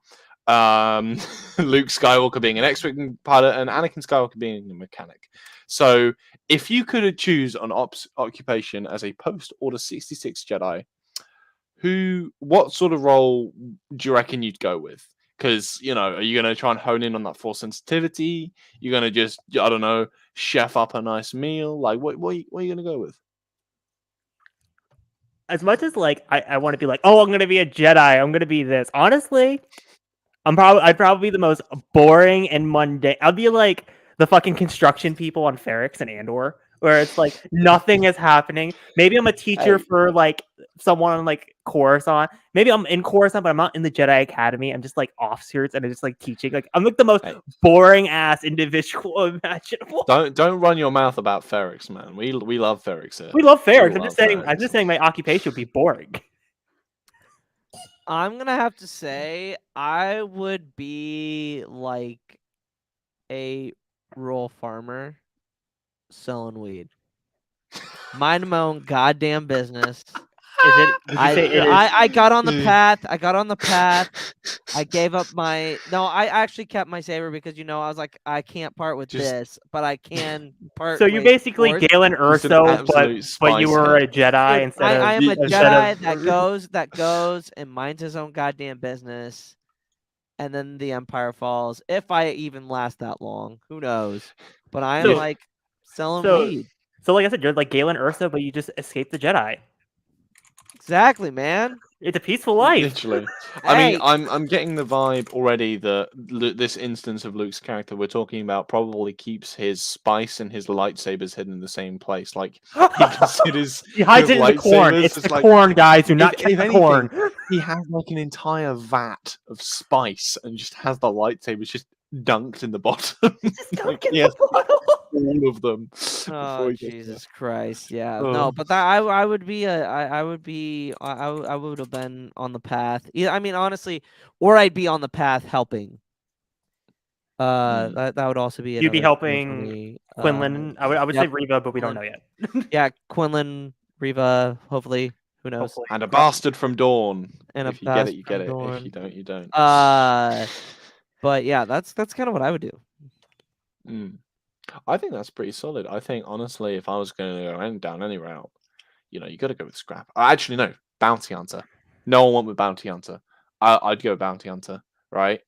Luke Skywalker being an X-wing pilot, and Anakin Skywalker being a mechanic. So, if you could choose an occupation as a post-Order 66 Jedi, what sort of role do you reckon you'd go with? Because, are you going to try and hone in on that Force sensitivity? You're going to just, I don't know, chef up a nice meal? Like, what are you going to go with? As much as like I want to be like, oh, I'm gonna be a Jedi. I'm gonna be this. Honestly, I'd probably be the most boring and mundane. I'd be like the fucking construction people on Ferrix and Andor, where it's like nothing is happening. Maybe I'm a teacher for like someone on like Coruscant. Maybe I'm in Coruscant, but I'm not in the Jedi Academy. I'm just like officers and I'm just like teaching. Like I'm like the most boring ass individual imaginable. Don't run your mouth about Ferrix, man. We love Ferrix here. We love Ferrix. I'm love just saying. Ferrix. I'm just saying my occupation would be boring. I'm gonna have to say I would be like a rural farmer selling weed. Mind my own goddamn business. Is it? Did you say it is? I got on the path. I gave up my. No, I actually kept my saber because I was like, I can't part with this, but I can part. So you're with basically Force. Galen Just an Erso, absolute but you were a spice Jedi Dude, instead of. I am a instead Jedi of- that goes and minds his own goddamn business, and then the Empire falls. If I even last that long, who knows? But I am So- like selling so- weed. So like I said, you're like Galen Erso, but you just escaped the Jedi. Exactly, man. It's a peaceful life. Literally. I mean, Hey. I'm getting the vibe already that this instance of Luke's character we're talking about probably keeps his spice and his lightsabers hidden in the same place. Like he considers He hides it in the corn. lightsabers It's as the like- corn, guys. Do not if get the anything, corn. he has like an entire vat of spice and just has the lightsabers just dunked in the bottom. Just Like, dunk in yes, the bottle. all of them. Oh before he gets there. Jesus Christ! Yeah, Oh. no, but that I would be I would have been on the path. Yeah, I mean honestly, or I'd be on the path helping. That would also be You'd be another goal for helping me. Quinlan. I would say yep, Reva, but we don't know Quinlan. yet. Yeah, Quinlan, Reva, hopefully, who knows? Hopefully. And a bastard from Dawn. And a If you get it, bastard you get from it. If Dawn. you don't, you don't. But yeah, that's kind of what I would do. I think that's pretty solid. I think honestly, if I was going to go down any route, you got to go with Scrap. Actually, no, Bounty Hunter. No one went with Bounty Hunter. I'd go Bounty Hunter, right?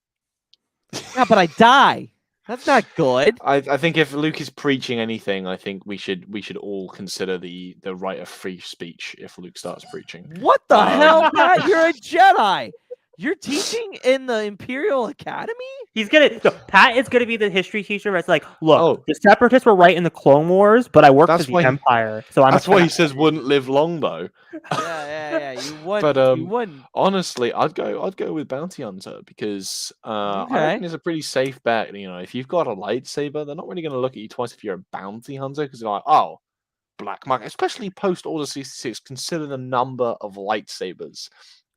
Yeah, but I die. That's not good. I think if Luke is preaching anything, I think we should all consider the right of free speech if Luke starts preaching. What the hell, Pat? You're a Jedi. You're teaching in the Imperial Academy? Pat is gonna be the history teacher that's like, look, Oh. the Separatists were right in the Clone Wars, but I worked That's for the why he- Empire, so I'm. That's why he says wouldn't live long though. Yeah. You wouldn't. But you wouldn't. honestly, I'd go with Bounty Hunter because I Okay. reckon it's a pretty safe bet. If you've got a lightsaber, they're not really going to look at you twice if you're a bounty hunter because they're like, oh, black market. Especially post Order 66, consider the number of lightsabers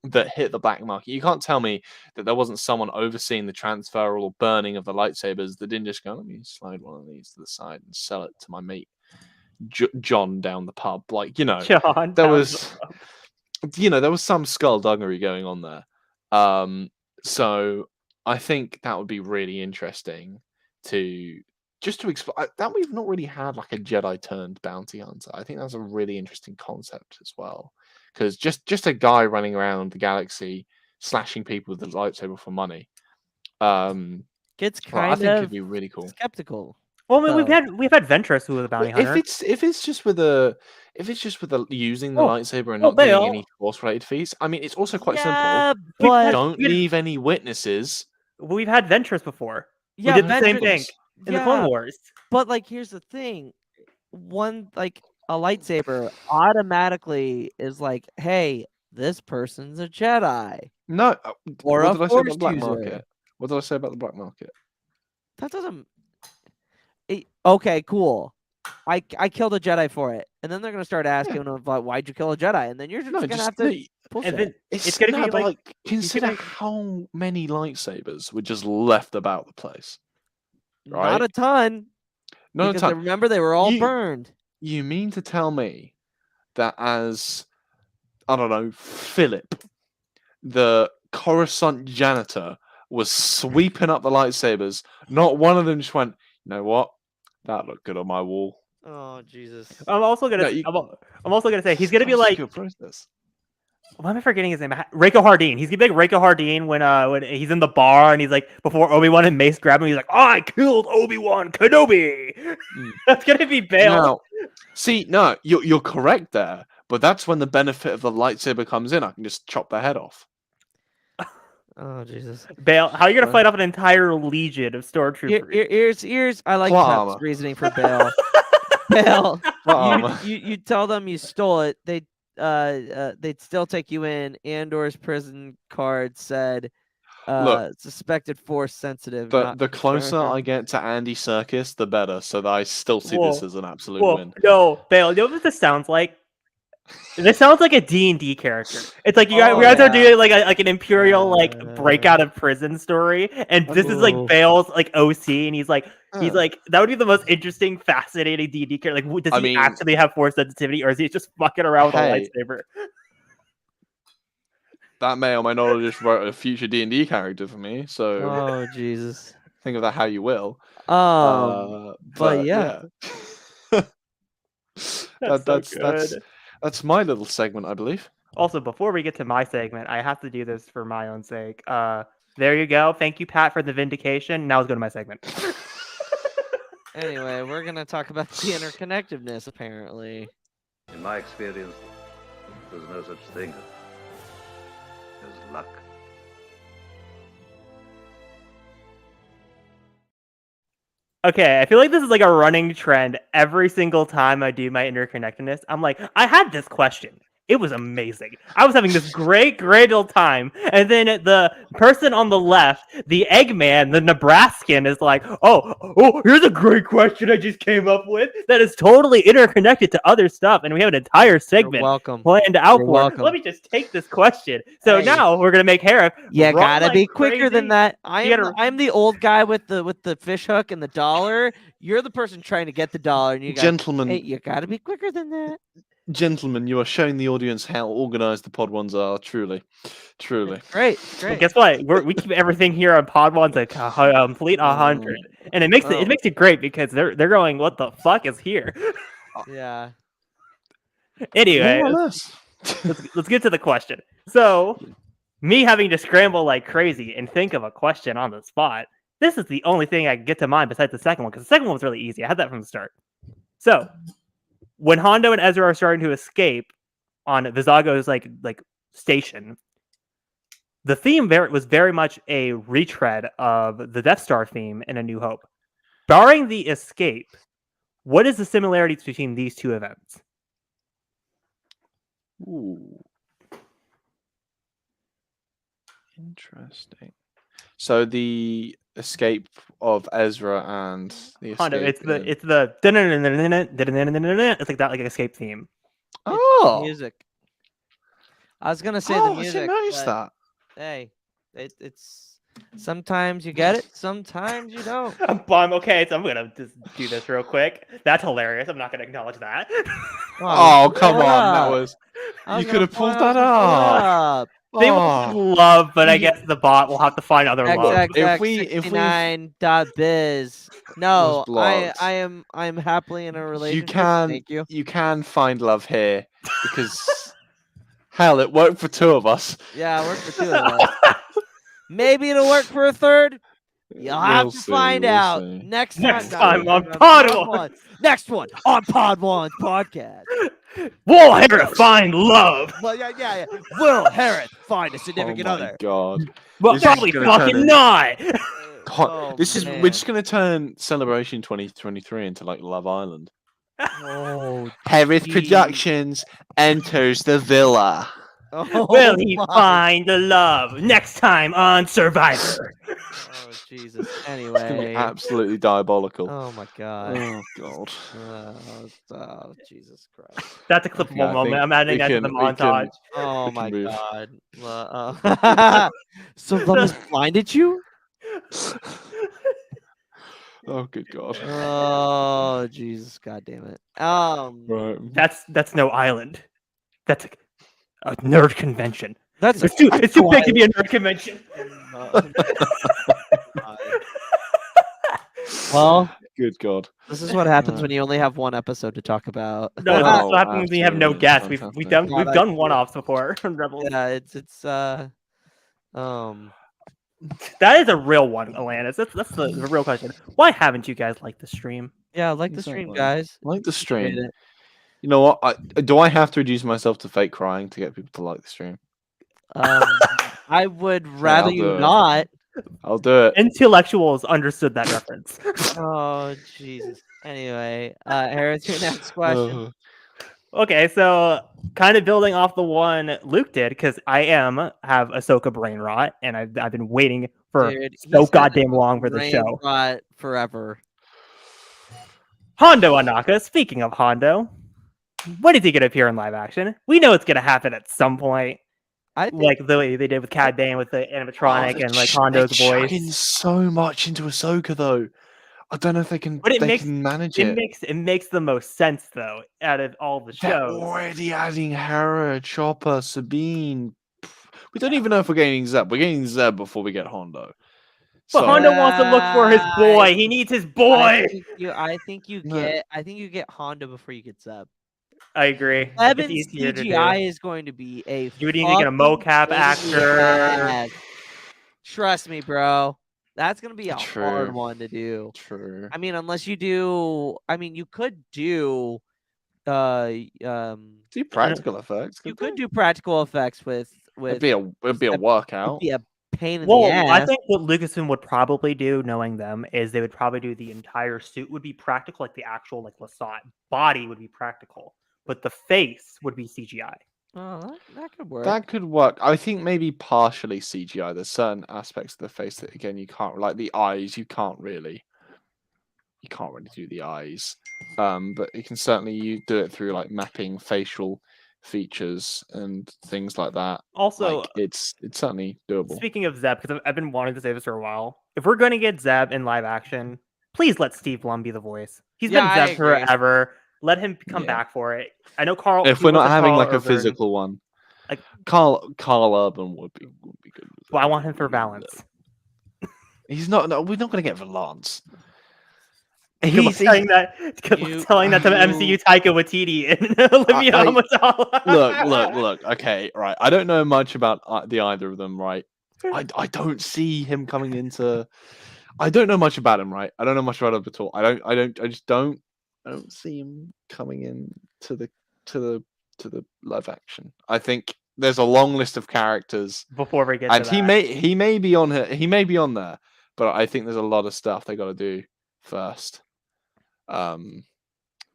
that hit the black market. You can't tell me that there wasn't someone overseeing the transfer or burning of the lightsabers that didn't just go, let me slide one of these to the side and sell it to my mate John down the pub. Like, John, there was. There was some skullduggery going on there. So I think that would be really interesting to explore that we've not really had like a Jedi turned bounty hunter. I think that's a really interesting concept as well. Because just a guy running around the galaxy slashing people with a lightsaber for money. Gets I think it'd be really cool. skeptical. Well, I mean, we've had Ventress who was a bounty hunter. If it's just with using the lightsaber and not Bail. getting any force related feats, I mean it's also quite Yeah, simple. but Don't leave any witnesses. We've had Ventress before. yeah, we did the same Ventress- thing in the Clone Wars. But like, here's the thing: a lightsaber automatically is like, hey, this person's a Jedi. No. Or what a did I say Force about the black user. market? What did I say about the black market? That doesn't. Okay, cool. I killed a Jedi for it, and then they're gonna start asking him about why'd you kill a Jedi, and then you're just gonna have to bullshit. And then It's gonna no, be but, like consider gonna- how many lightsabers were just left about the place. Not right? a ton. No because time. remember they were all You- burned. You mean to tell me that as I don't know, Philip, the Coruscant janitor, was sweeping up the lightsabers, not one of them just went, you know what? That looked good on my wall. Oh Jesus! I'm also gonna. No, you- I'm also gonna say he's gonna be Such a like. good process. Why am I forgetting his name? Rako Hardeen. He's gonna be like Rako Hardeen when he's in the bar and he's like before Obi-Wan and Mace grab him. He's like, I killed Obi-Wan Kenobi. That's gonna be Bale. Now, see, no, you're correct there, but that's when the benefit of the lightsaber comes in. I can just chop their head off. Oh Jesus! Bale, how are you gonna Right. fight off an entire legion of stormtroopers? Here's I like Plot Pep's armor. reasoning for Bale. Bale, armor. you tell them you stole it. They'd still take you in. Andor's prison card said, Look, suspected force sensitive. The not closer I get to Andy Serkis, the better. So that I still see this Whoa. as an absolute Whoa, win. no, Bale, you know what this sounds like? This sounds like a D&D character. It's like you guys are doing like an Imperial breakout of prison story, and this is like Ooh. Bale's like OC, and he's like that would be the most interesting, fascinating D&D character. Like, does I he mean- actually have force sensitivity, or is he just fucking around with Hey. a lightsaber? That may or may not have just wrote a future D&D character for me. So Oh Jesus! think of that how you will. But yeah. That's my little segment, I believe. Also, before we get to my segment, I have to do this for my own sake. There you go. Thank you, Pat, for the vindication. Now let's go to my segment. Anyway, we're gonna talk about the interconnectedness. Apparently, In my experience, there's no such thing as luck. Okay, I feel like this is like a running trend. Every single time I do my interconnectedness, I'm like, I had this question. It was amazing. I was having this great old time. And then the person on the left, the Eggman, the Nebraskan, is like, oh, here's a great question I just came up with that is totally interconnected to other stuff. And we have an entire You're segment welcome. planned out You're for. welcome. Let me just take this question. So Hey. now we're gonna make Hereth. You run gotta like be quicker than crazy. that. You gotta- I'm the old guy with the fish hook and the dollar. You're the person trying to get the dollar, and you got Gentlemen, hey, you gotta be quicker than that. gentlemen, you are showing the audience how organized the pod ones are. Truly. Great, Well, great. guess what? We keep everything here on Pod One's a complete 100, and it makes it great because they're going. What the fuck is here? Yeah. Anyway, More or less. let's get to the question. So, me having to scramble like crazy and think of a question on the spot. This is the only thing I can get to mind besides the second one, because the second one was really easy. I had that from the start. So, when Hondo and Ezra are starting to escape on Vizago's like station, the theme was very much a retread of the Death Star theme in A New Hope. Barring the escape, what is the similarities between these two events? Ooh. Interesting. So the escape of Ezra and the Hondo, escape. it's like that, like an escape theme. Oh, Music. I was gonna say oh, the I music. didn't notice but, that. Hey, it's sometimes you get it, sometimes you don't. I'm okay, so I'm gonna just do this real quick. That's hilarious. I'm not gonna acknowledge that. Oh, come pull it on, that up. was. I was You gonna could have pull pulled it- I was that gonna pull it up. up. They would Oh, love, but I You- guess the bot will have to find other love. If we- xxx69.biz. No, blocked. I'm happily in a relationship. can- Thank you. you can find love here because hell, it worked for two of us. Yeah, it worked for two of us. Maybe it'll work for a third. You'll have We'll to see, find we'll out see. next Next time. time on Pod One. Next one on Pod One's podcast. We'll Hereth find love. Well, yeah. Will Hereth find a significant Oh my other? god. Well, This is probably gonna turn fucking in- not. Oh, We're man. just gonna turn Celebration 2023 into like Love Island. Oh, Hereth Gee. Productions enters the villa. oh, Will he my. find the love next time on Survivor? Oh, Jesus. It's gonna be Anyway. absolutely diabolical. Oh, my God. Oh god. Oh, Jesus Christ. That's a clippable Yeah, I moment. think I'm adding we that to can- the we can- montage. Oh, We can my move. God. So love has blinded you? Oh good god. Oh, Jesus. God damn it. Right. That's no island. That's a nerd convention. That's It's too big to be a nerd convention. Well, Good god. this is what happens Right. when you only have one episode to talk about. No, that's Oh, what happens when you have no absolutely guests. We've fantastic. done No, we've that's done one-offs before. Rebels. Yeah, it's That is a real one, Alanis. That's the real question. Why haven't you guys liked the stream? yeah, like the stream, Exactly. guys. Like the Appreciate stream. it. You know what? Do I have to reduce myself to fake crying to get people to like the stream? I would rather I'll you do it. not. I'll do it. Intellectuals understood that reference. Oh, Jesus. Anyway, Hereth, your next question. Okay, so kind of building off the one Luke did, because I have Ahsoka brain rot, and I've been waiting for Dude, so he's had goddamn long for the brain show. rot forever. Hondo Anaka, speaking of Hondo, when is he going to appear in live action? We know it's going to happen at some point, I think like the way they did with Cad Bane with the animatronic and like Hondo's they're voice. chucking so much into Ahsoka though. I don't know if they can. But it they makes- can manage It it. makes the most sense though out of all the They're shows. already adding Hera, Chopper, Sabine. We don't even know if we're getting Zeb. We're getting Zeb before we get Hondo. But So- Hondo wants to look for his boy. He needs his boy. I think you No. get Honda before you get Zeb. I agree. It's Evan's easier to do. CGI is going to be a You would need to get a fucking mocap pain in the actor. ass. Trust me, bro. That's gonna be a True. hard one to do. True. I mean, unless you do. I mean, you could do. Do practical effects. You could do practical effects with. It'd be a It'd workout. be a pain in Well, the ass. I think what Lucasfilm would probably do, knowing them, is they would probably do the entire suit would be practical, like the actual like Lasat body would be practical, but the face would be CGI. Oh, that could work. That could work. I think maybe partially CGI. There's certain aspects of the face that again you can't, like the eyes. You can't really do the eyes. But you can certainly do it through like mapping facial features and things like that. Also, Like it's certainly doable. speaking of Zeb, because I've been wanting to say this for a while, if we're going to get Zeb in live action, please let Steve Blum be the voice. He's Yeah, been I Zeb agree. forever. Let him come Yeah. back for it. I know Carl. If he we're not wants having Carl like a Urban, physical one, like- Carl Urban would be good. Well, I want him for Valance. He's not. No, we're not going to get Valance. Good luck telling that. Good you- luck telling that to you- MCU Taika Waititi and Olivia Amidala. Look. Okay, right. I don't know much about the either of them, right? I don't see him coming into. I don't know much about him, right? I don't know much about him at all. I just don't see him coming in to the live action. I think there's a long list of characters, Before we get and to he that, may be on here. He may be on there, but I think there's a lot of stuff they got to do first. but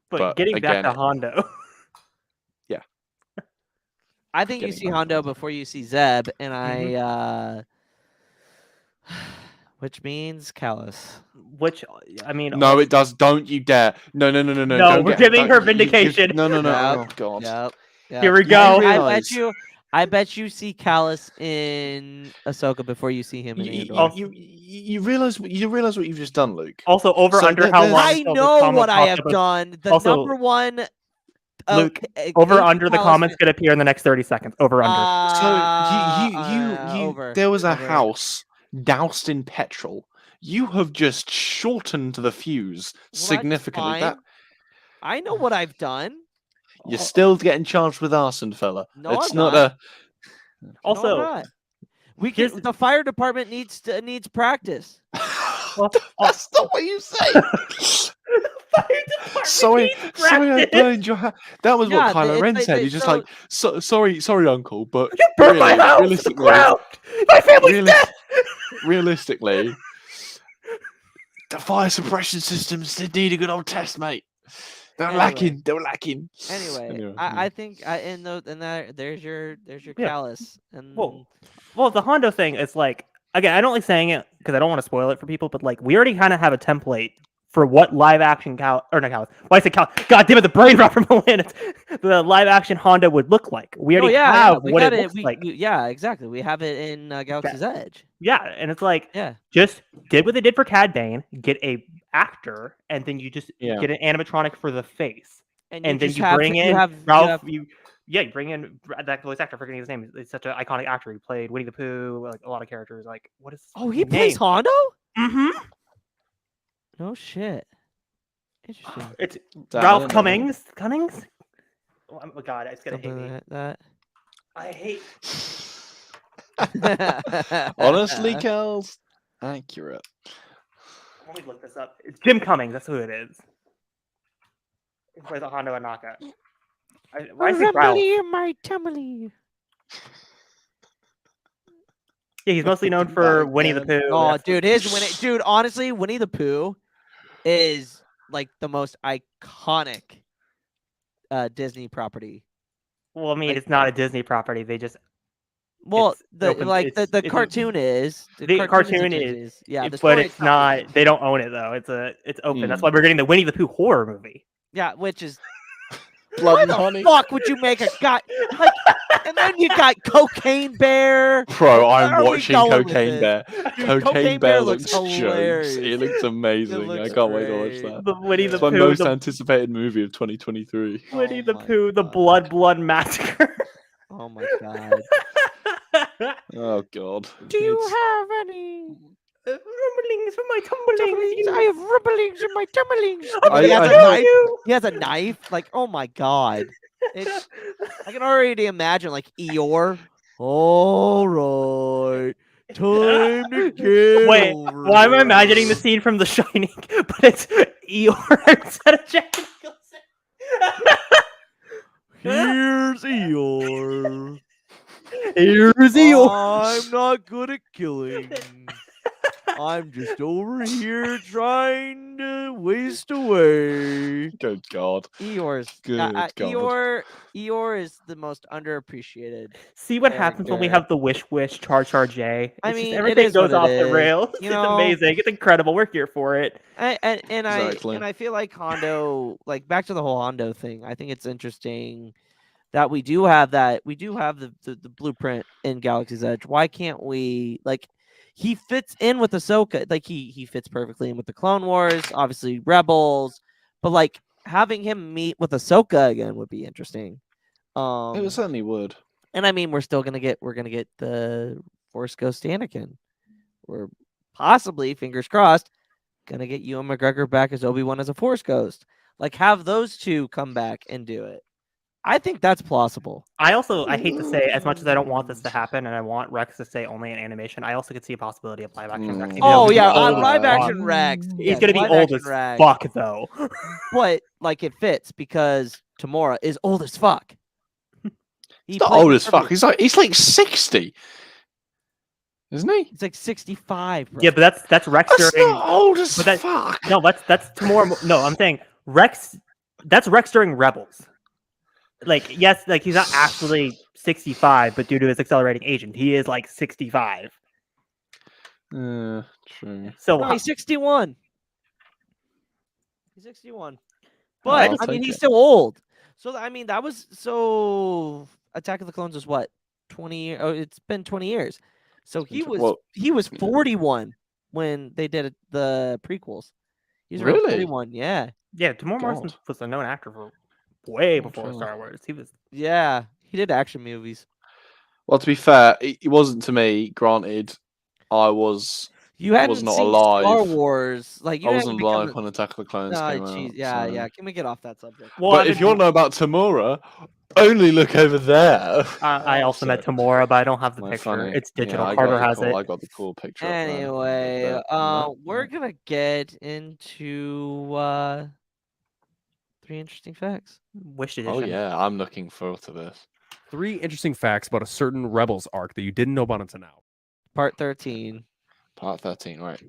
but getting again, back to Hondo. I think you Getting see back Hondo before you see Zeb, and Mm-hmm. which means Callus. Which I mean, no, it does. Don't you dare! No. No, Don't we're get, giving don't- her vindication. No. Yep, Oh God. Yep. Here we You go. I realise- bet you. I bet you see Callus in Ahsoka before you see him in Andor. You realize what you've just done, Luke. Also, over So under how there's- long? I until the know comments what I popped have up with- done. The Also, number one. Luke, Agent Over under the Callus- comments could appear in the next 30 seconds. Over under. over. There was a over. house doused in petrol. You have just shortened the fuse Well, significantly. that's That fine. I know what I've done. you're still getting charged with arson, fella. No, it's I'm not not. a. No, I'm Also, not. We here's- can. The fire department needs practice. That's not what you say. Sorry, I burned your house. That was Yeah, what Kylo it's Ren like- said. He's just so- like, sorry, Uncle, but You burned my really, house to the realistically, ground. My family's dead. realistically, the fire suppression systems did need a good old test, mate. They were Anyway. lacking. They were lacking. Anyway, yeah. I think there's your Yeah. Callus. And Well, the Hondo thing is like, again, I don't like saying it because I don't want to spoil it for people, but like we already kind of have a template for what live action God damn it, the brain rot from Atlantis. The live action Honda would look like. We already have we what got it looks like. yeah, exactly. We have it in Galaxy's Edge. Yeah, and it's like Yeah. just did what they did for Cad Bane, get a actor, and then you just Yeah. get an animatronic for the face, and then just you have- bring in have- Ralph. You bring in that voice actor. Forgetting his name. It's such an iconic actor. He played Winnie the Pooh, like a lot of characters. Like what is? Oh, he plays Hondo? Mm-hmm. No shit. Interesting. It's Damn, I Ralph didn't know Cummings. Cummings. Oh my god, it's gonna hate Something me. like that. I hate. Honestly, Kels, accurate. Let me look this up. It's Jim Cummings. That's who it is. He plays a Hondo Anaka. Why is he Ralph? in my tummy. Yeah, he's mostly known for Winnie the Pooh. Oh, That's- dude, honestly, Winnie the Pooh is like the most iconic Disney property. Well, I mean, like- it's not a Disney property. They just Well, It's the open- like it's- the it's a- cartoon is the cartoon is yeah, the but story it's itself not. is- They don't own it though. It's open. That's Mm. why we're getting the Winnie the Pooh horror movie. Yeah, which is Blood why and the honey. fuck would you make a guy like? And then you got Cocaine Bear. Bro, Where I'm are we watching going with Cocaine this? Bear. Dude, Cocaine Bear looks looks jokes. hilarious. It looks amazing. looks I can't wait to watch great. that. The Winnie the It's my Pooh, most the anticipated movie of 2023. Winnie Oh the my Pooh, the God. blood massacre. Oh my god. Oh god. Do you It's- have any Rumblings from my tumblings. I have rumblings in my tumblings. I- he, has I a hope- knife. He has a knife. Like, oh my god. It's, I can already imagine like Eeyore. All right, time to get Wait, over why am I it. imagining the scene from The Shining, but it's Eeyore instead of Jack Nicholson? Here's Eeyore. Here's I'm not good at killing. I'm just over here trying to waste away. Good God. Eeyore's Good God. Eeyore is the most underappreciated. See what happens when we character. have the Wish Char J. I It's just mean, it everything is what goes it off the is, rails. you It's know? amazing. It's incredible. We're here for it. Exactly. I feel like Hondo, like back to the whole Hondo thing. I think it's interesting that we do have the blueprint in Galaxy's Edge. Why can't we he fits in with Ahsoka, like he fits perfectly in with the Clone Wars, obviously Rebels, but like having him meet with Ahsoka again would be interesting. It certainly would. And I mean we're gonna get the Force Ghost Anakin. We're possibly, fingers crossed, gonna get Ewan McGregor back as Obi-Wan as a Force Ghost. Like have those two come back and do it. I think that's plausible. I hate to say, as much as I don't want this to happen, and I want Rex to stay only in animation, I also could see a possibility of live action Rex. even though Oh he's yeah, old as live fuck. action Rex. He's Yes, gonna be live old action as Rex. fuck though. But like it fits because Tamora is old as fuck. He's not old as fuck. He's like 60. Isn't he? He's like 65. Bro. Yeah, but that's Rex That's during. not old as but fuck. No, that's tomorrow. No, I'm saying Rex. That's Rex during Rebels. Like yes, like he's not actually 65, but due to his accelerating aging, he is like 65. True. So No, he's 61. He's 61. I'll But I take mean, he's it. still old. So I mean, that was so. Attack of the Clones was what 20? Oh, it's been 20 years. So he was 41 when they did the prequels. He's around Really? 41. Yeah. yeah, Tamora Morrison God. was a known actor for way Oh, before true. Star Wars. He was. Yeah. He did action movies. Well, to be fair, it wasn't to me. Granted, I was You hadn't not seen alive. Star Wars. Like you I hadn't wasn't become alive when Attack of the Clones came out. yeah, so- yeah. Can we get off that subject? Well, But if you want to know about Tamora, only look over there. I also met So- Tamora, but I don't have the My picture. funny. It's digital. Yeah, Carter has it. I got the cool picture. up there. Anyway, But, we're gonna get into 3 interesting facts. Wish edition. Oh yeah, I'm looking forward to this. 3 interesting facts about a certain Rebels arc that you didn't know about until now. Part 13. Part 13, right.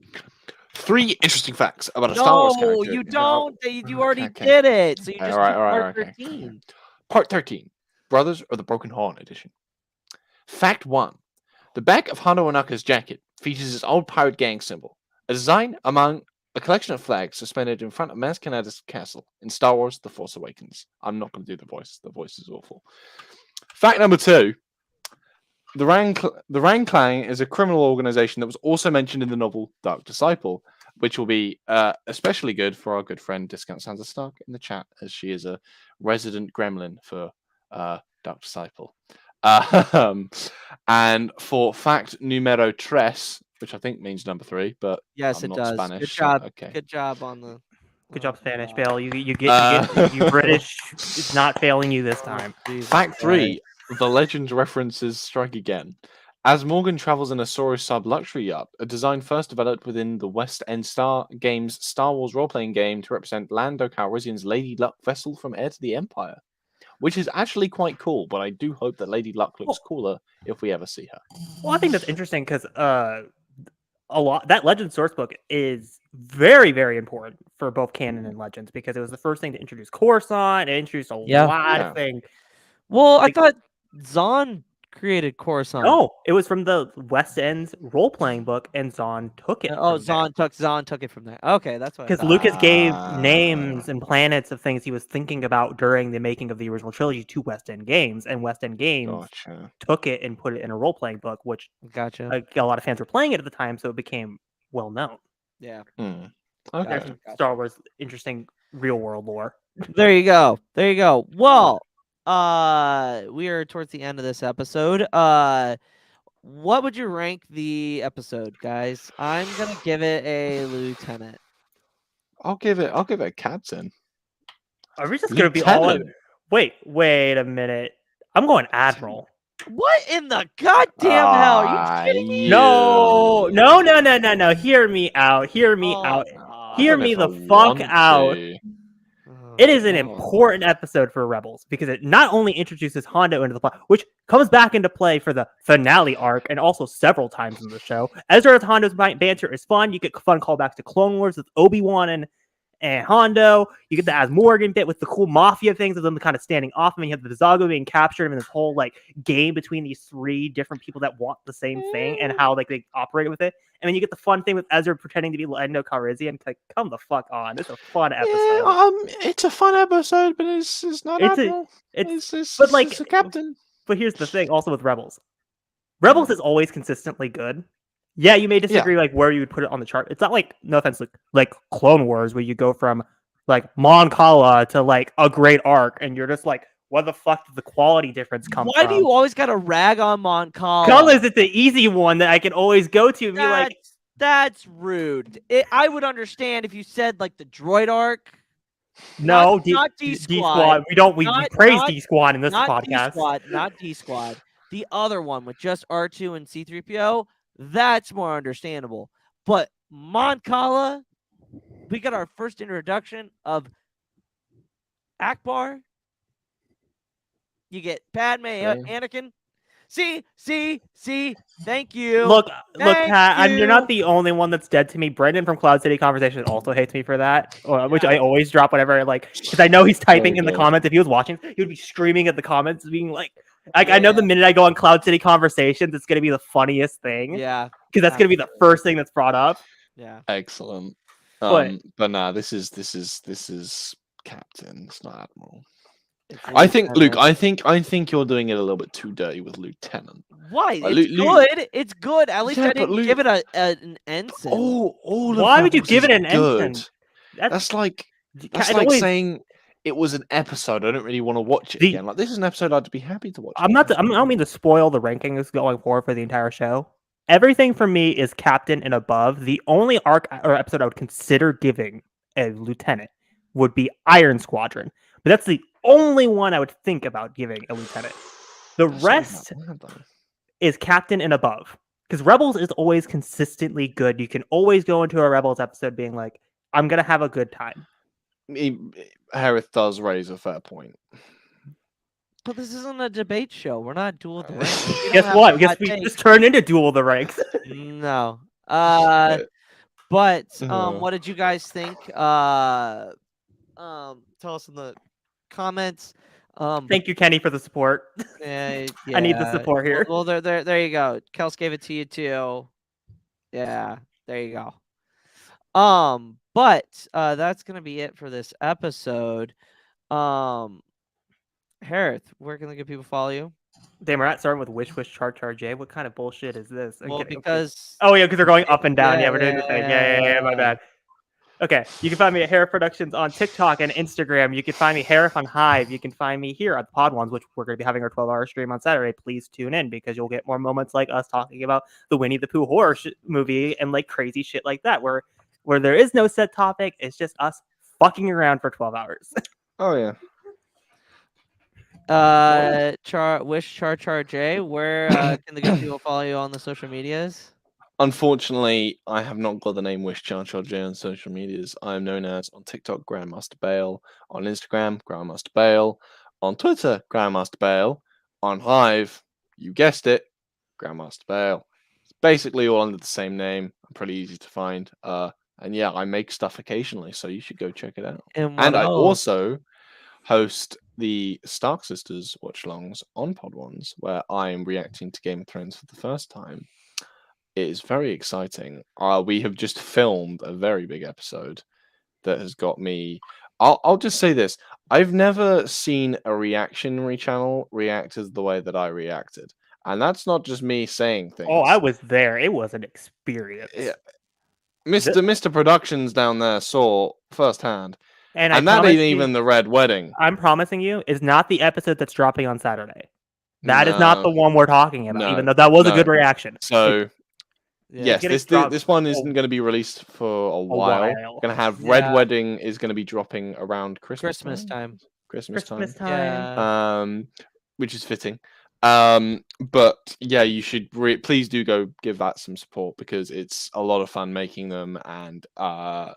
3 interesting facts about a Star Wars character. No, you don't. You already Okay. did it. So you just Alright, did alright, part okay. 13. Part 13. Brothers of the Broken Horn edition. Fact 1. The back of Hondo Ohnaka's jacket features his old pirate gang symbol, a design among a collection of flags suspended in front of Maz Kanata's castle in Star Wars The Force Awakens. I'm not going to do the voice. The voice is awful. Fact number 2. The Rang Clan is a criminal organization that was also mentioned in the novel Dark Disciple, which will be especially good for our good friend Discount Santa Stark in the chat, as she is a resident gremlin for Dark Disciple. And for fact numero tres, which I think means number 3, but Yes, I'm it not does. Spanish. Good so- job. Okay. Good job on the. Good job, Spanish, God. Bill. You get you British. It's not failing you this time. Jesus Fact Christ. 3. The legend references strike again. As Morgan travels in a Saurus sub luxury yacht, a design first developed within the West End Games Star Wars role-playing game to represent Lando Calrissian's Lady Luck vessel from Heir to the Empire, which is actually quite cool, but I do hope that Lady Luck looks cooler if we ever see her. Well, I think that's interesting because that Legend source book is very, very important for both canon and Legends because it was the first thing to introduce Coruscant. It introduced a Yeah. lot Yeah. of things. Well, I Like- thought Zahn created Coruscant. No, it was from the West End's role playing book, and Zahn took it. Oh, Zahn took it from there. Okay, that's what. I Because thought. Lucas gave Ah. names and planets of things he was thinking about during the making of the original trilogy to West End Games, and West End Games Gotcha. took it and put it in a role playing book, which Gotcha. a lot of fans were playing it at the time, so it became well known. Yeah. Okay. There's some Star Wars interesting real world lore. There you go. There you go. Well, we are towards the end of this episode. What would you rank the episode, guys? I'm gonna give it a lieutenant. I'll give it a captain. Are we just gonna be all in? Lieutenant. Wait a minute. I'm going Admiral. What in the goddamn hell? Are you kidding me? No. Hear me out. Hear me Oh, out. God. Hear I don't me know the if I fuck want out. to. It is an Oh. important episode for Rebels because it not only introduces Hondo into the plot, which comes back into play for the finale arc and also several times in the show. Ezra with Hondo's banter is fun. You get fun callbacks to Clone Wars with Obi-Wan and Hondo. You get the As Morgan bit with the cool mafia things of them kind of standing off. And you have the Vizago being captured and this whole like game between these three different people that want the same thing and how like they operate with it. And then you get the fun thing with Ezra pretending to be Lando Calrissian. Like, come the fuck on! It's a fun episode. Yeah, it's a fun episode, but it's not Admiral. But like, it's a captain. But here's the thing, also with Rebels. Rebels is always consistently good. Yeah, you may disagree like where you would put it on the chart. It's not like, no offense, like Clone Wars where you go from like Mon Cala to like a great arc and you're just like, where the fuck did the quality difference come from? Why do you always gotta rag on Mon Cala? Because it's the easy one that I can always go to and be like, that's rude. I would understand if you said like the droid arc. no, not D D-Squad. Squad. We praise D Squad in this not podcast. D-Squad, not D Squad. The other one with just R2 and C-3PO, that's more understandable. But Mon Cala, we got our first introduction of Akbar. You get Padme, Anakin. See. Thank you. Look, Thank Pat, you're not you. the only one that's dead to me. Brendan from Cloud City Conversation also hates me for that, which I always drop whenever because I know he's typing in the comments. If he was watching, he would be screaming at the comments, being like I know the minute I go on Cloud City Conversations, it's gonna be the funniest thing. Yeah, because that's gonna be the first thing that's brought up. Yeah, Excellent. But nah, this is Captain. It's not Admiral. it's I think, Luke. Lieutenant. I think you're doing it a little bit too dirty with Lieutenant. Why? Like, It's Luke- good. It's good. At least Yeah, I but didn't Luke- give it an ensign. All of why would you Rebels give is it an good. ensign? That's like it always- saying it was an episode. I don't really want to watch it The- again. Like, this is an episode I'd be happy to watch. I don't mean to spoil the rankings going forward for the entire show. Everything for me is Captain and above. The only arc or episode I would consider giving a lieutenant would be Iron Squadron, but that's the only one I would think about giving a lieutenant. The rest is Captain and above, because Rebels is always consistently good. You can always go into a Rebels episode being like, I'm gonna have a good time. Hereth does raise a fair point. But this isn't a debate show. We're not duel the ranks. We don't Guess have what? a Guess hot we take. just turned into Duel of the Ranks. No. Uh, But Uh. what did you guys think? Tell us in the comments. Thank you, Kenny, for the support. Yeah, I need the yeah. support here. Well, there you go. Kels gave it to you too. Yeah, there you go. But that's gonna be it for this episode. Hereth, where can the good people follow you? Damn, we're not starting with Wish Char Char J. What kind of bullshit is this? I'm Well, kidding. because Oh yeah, because they're going up and down. Yeah, Yeah, we're doing the thing. yeah. Yeah, my bad. Okay, you can find me at Hereth Productions on TikTok and Instagram. You can find me Hereth on Hive. You can find me here at the Pod Ones, which we're going to be having our 12-hour stream on Saturday. Please tune in because you'll get more moments like us talking about the Winnie the Pooh horror movie and like crazy shit like that, where there is no set topic. It's just us fucking around for 12 hours. Oh yeah. Wish Char Char J, where can the good people follow you on the social medias? Unfortunately, I have not got the name Wish Char Char J on social medias. I am known as on TikTok Grandmaster Bale, on Instagram Grandmaster Bale, on Twitter Grandmaster Bale, on Hive, you guessed it, Grandmaster Bale. It's basically all under the same name. I'm pretty easy to find. And yeah, I make stuff occasionally, so you should go check it out. And And I else? also host the Stark Sisters watch-alongs on Pod Ones, where I am reacting to Game of Thrones for the first time. It is very exciting. We have just filmed a very big episode that has got me. I'll just say this: I've never seen a reactionary channel react as the way that I reacted, and that's not just me saying things. Oh, I was there. It was an experience. Yeah. Mr. Productions down there saw firsthand, And and I that promise ain't you- even the Red Wedding. I'm promising you, is not the episode that's dropping on Saturday. That is not the one we're talking about, No, even though that was a no. good reaction. So Yeah. yes, getting this dropped one isn't going to be released for a while. while. Going to have Yeah. Red Wedding is going to be dropping around Christmas Christmas time. Christmas Christmas time. time. Yeah. Which is fitting. But yeah, you should please do go give that some support because it's a lot of fun making them, and I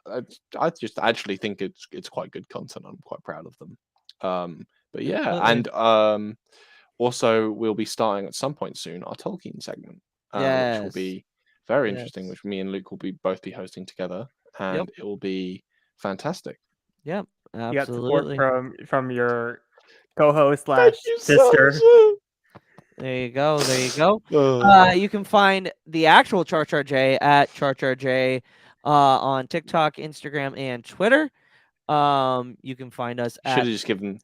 just actually think it's quite good content. I'm quite proud of them. But yeah, Absolutely. and also we'll be starting at some point soon our Tolkien segment, which will Yes. be very interesting, Yes. which me and Luke will be both be hosting together, Yep. and it will be fantastic. Yep. You got support Absolutely. from your co-host Thank slash you sister. so There you go. There you go. much. You can find the actual Char Char J at Char Char J on TikTok, Instagram, and Twitter. You can find us Should have at just given.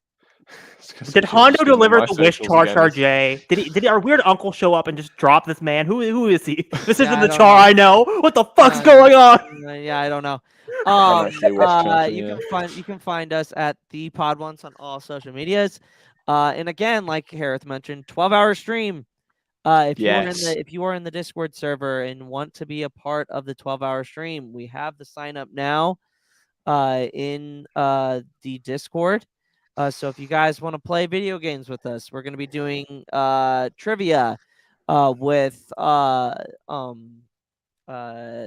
Did Hondo deliver the wish Char Char J? Did our weird uncle show up and just drop this man? Who is he? This Yeah, isn't I the don't Char know. I know. What the fuck's Uh, going on? yeah, I don't know. actually wish Char Char, You yeah. can find us at the Pod Once on all social medias. And again, like Hereth mentioned, 12-hour stream. If you are in Yes. the Discord server and want to be a part of the 12-hour stream, we have the sign up now in the Discord. So if you guys want to play video games with us, we're going to be doing trivia with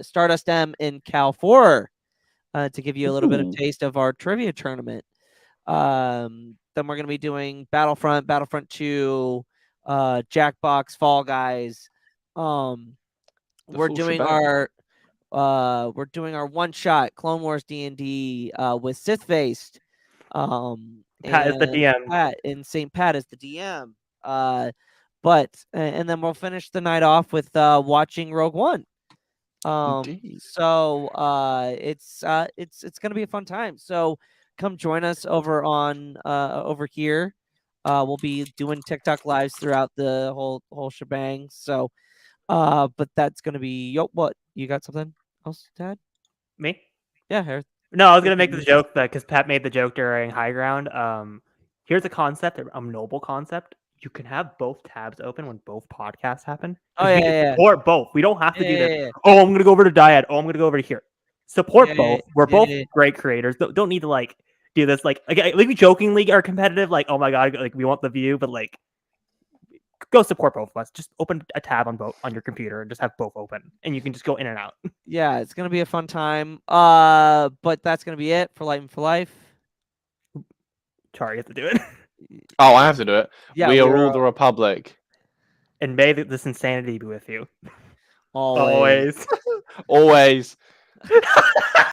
Stardust M and Cal 4 to give you a little bit of Ooh. taste of our trivia tournament. Then we're going to be doing Battlefront 2, Jackbox, Fall Guys. We're full doing shebang. our one shot Clone Wars D&D with Sith Faced. Pat is the And DM. Pat and St. Pat is the DM. And then we'll finish the night off with watching Rogue One. Indeed. So it's gonna be a fun time. So come join us over on over here. We'll be doing TikTok lives throughout the whole shebang. So but that's gonna be what you got something else to add? Me? Yeah, Harris. No, I was gonna make the joke because Pat made the joke during High Ground. Here's a concept, a noble concept. You can have both tabs open when both podcasts happen. Oh We yeah, can yeah. support both. We don't have to do this. Yeah. Oh, I'm gonna go over to Dyad. Oh, I'm gonna go over to here. Support Yeah, both. We're both yeah. great creators. Don't need to like do this like we jokingly are competitive. Like, oh my god, like we want the view, but like go support both of us. Just open a tab on both on your computer and just have both open, and you can just go in and out. Yeah, it's gonna be a fun time. But that's gonna be it for Light and for Life. Sorry, you have to do it. Oh, I have to do it. Yeah, we are we're all the Republic. And may this insanity be with you. always. Always.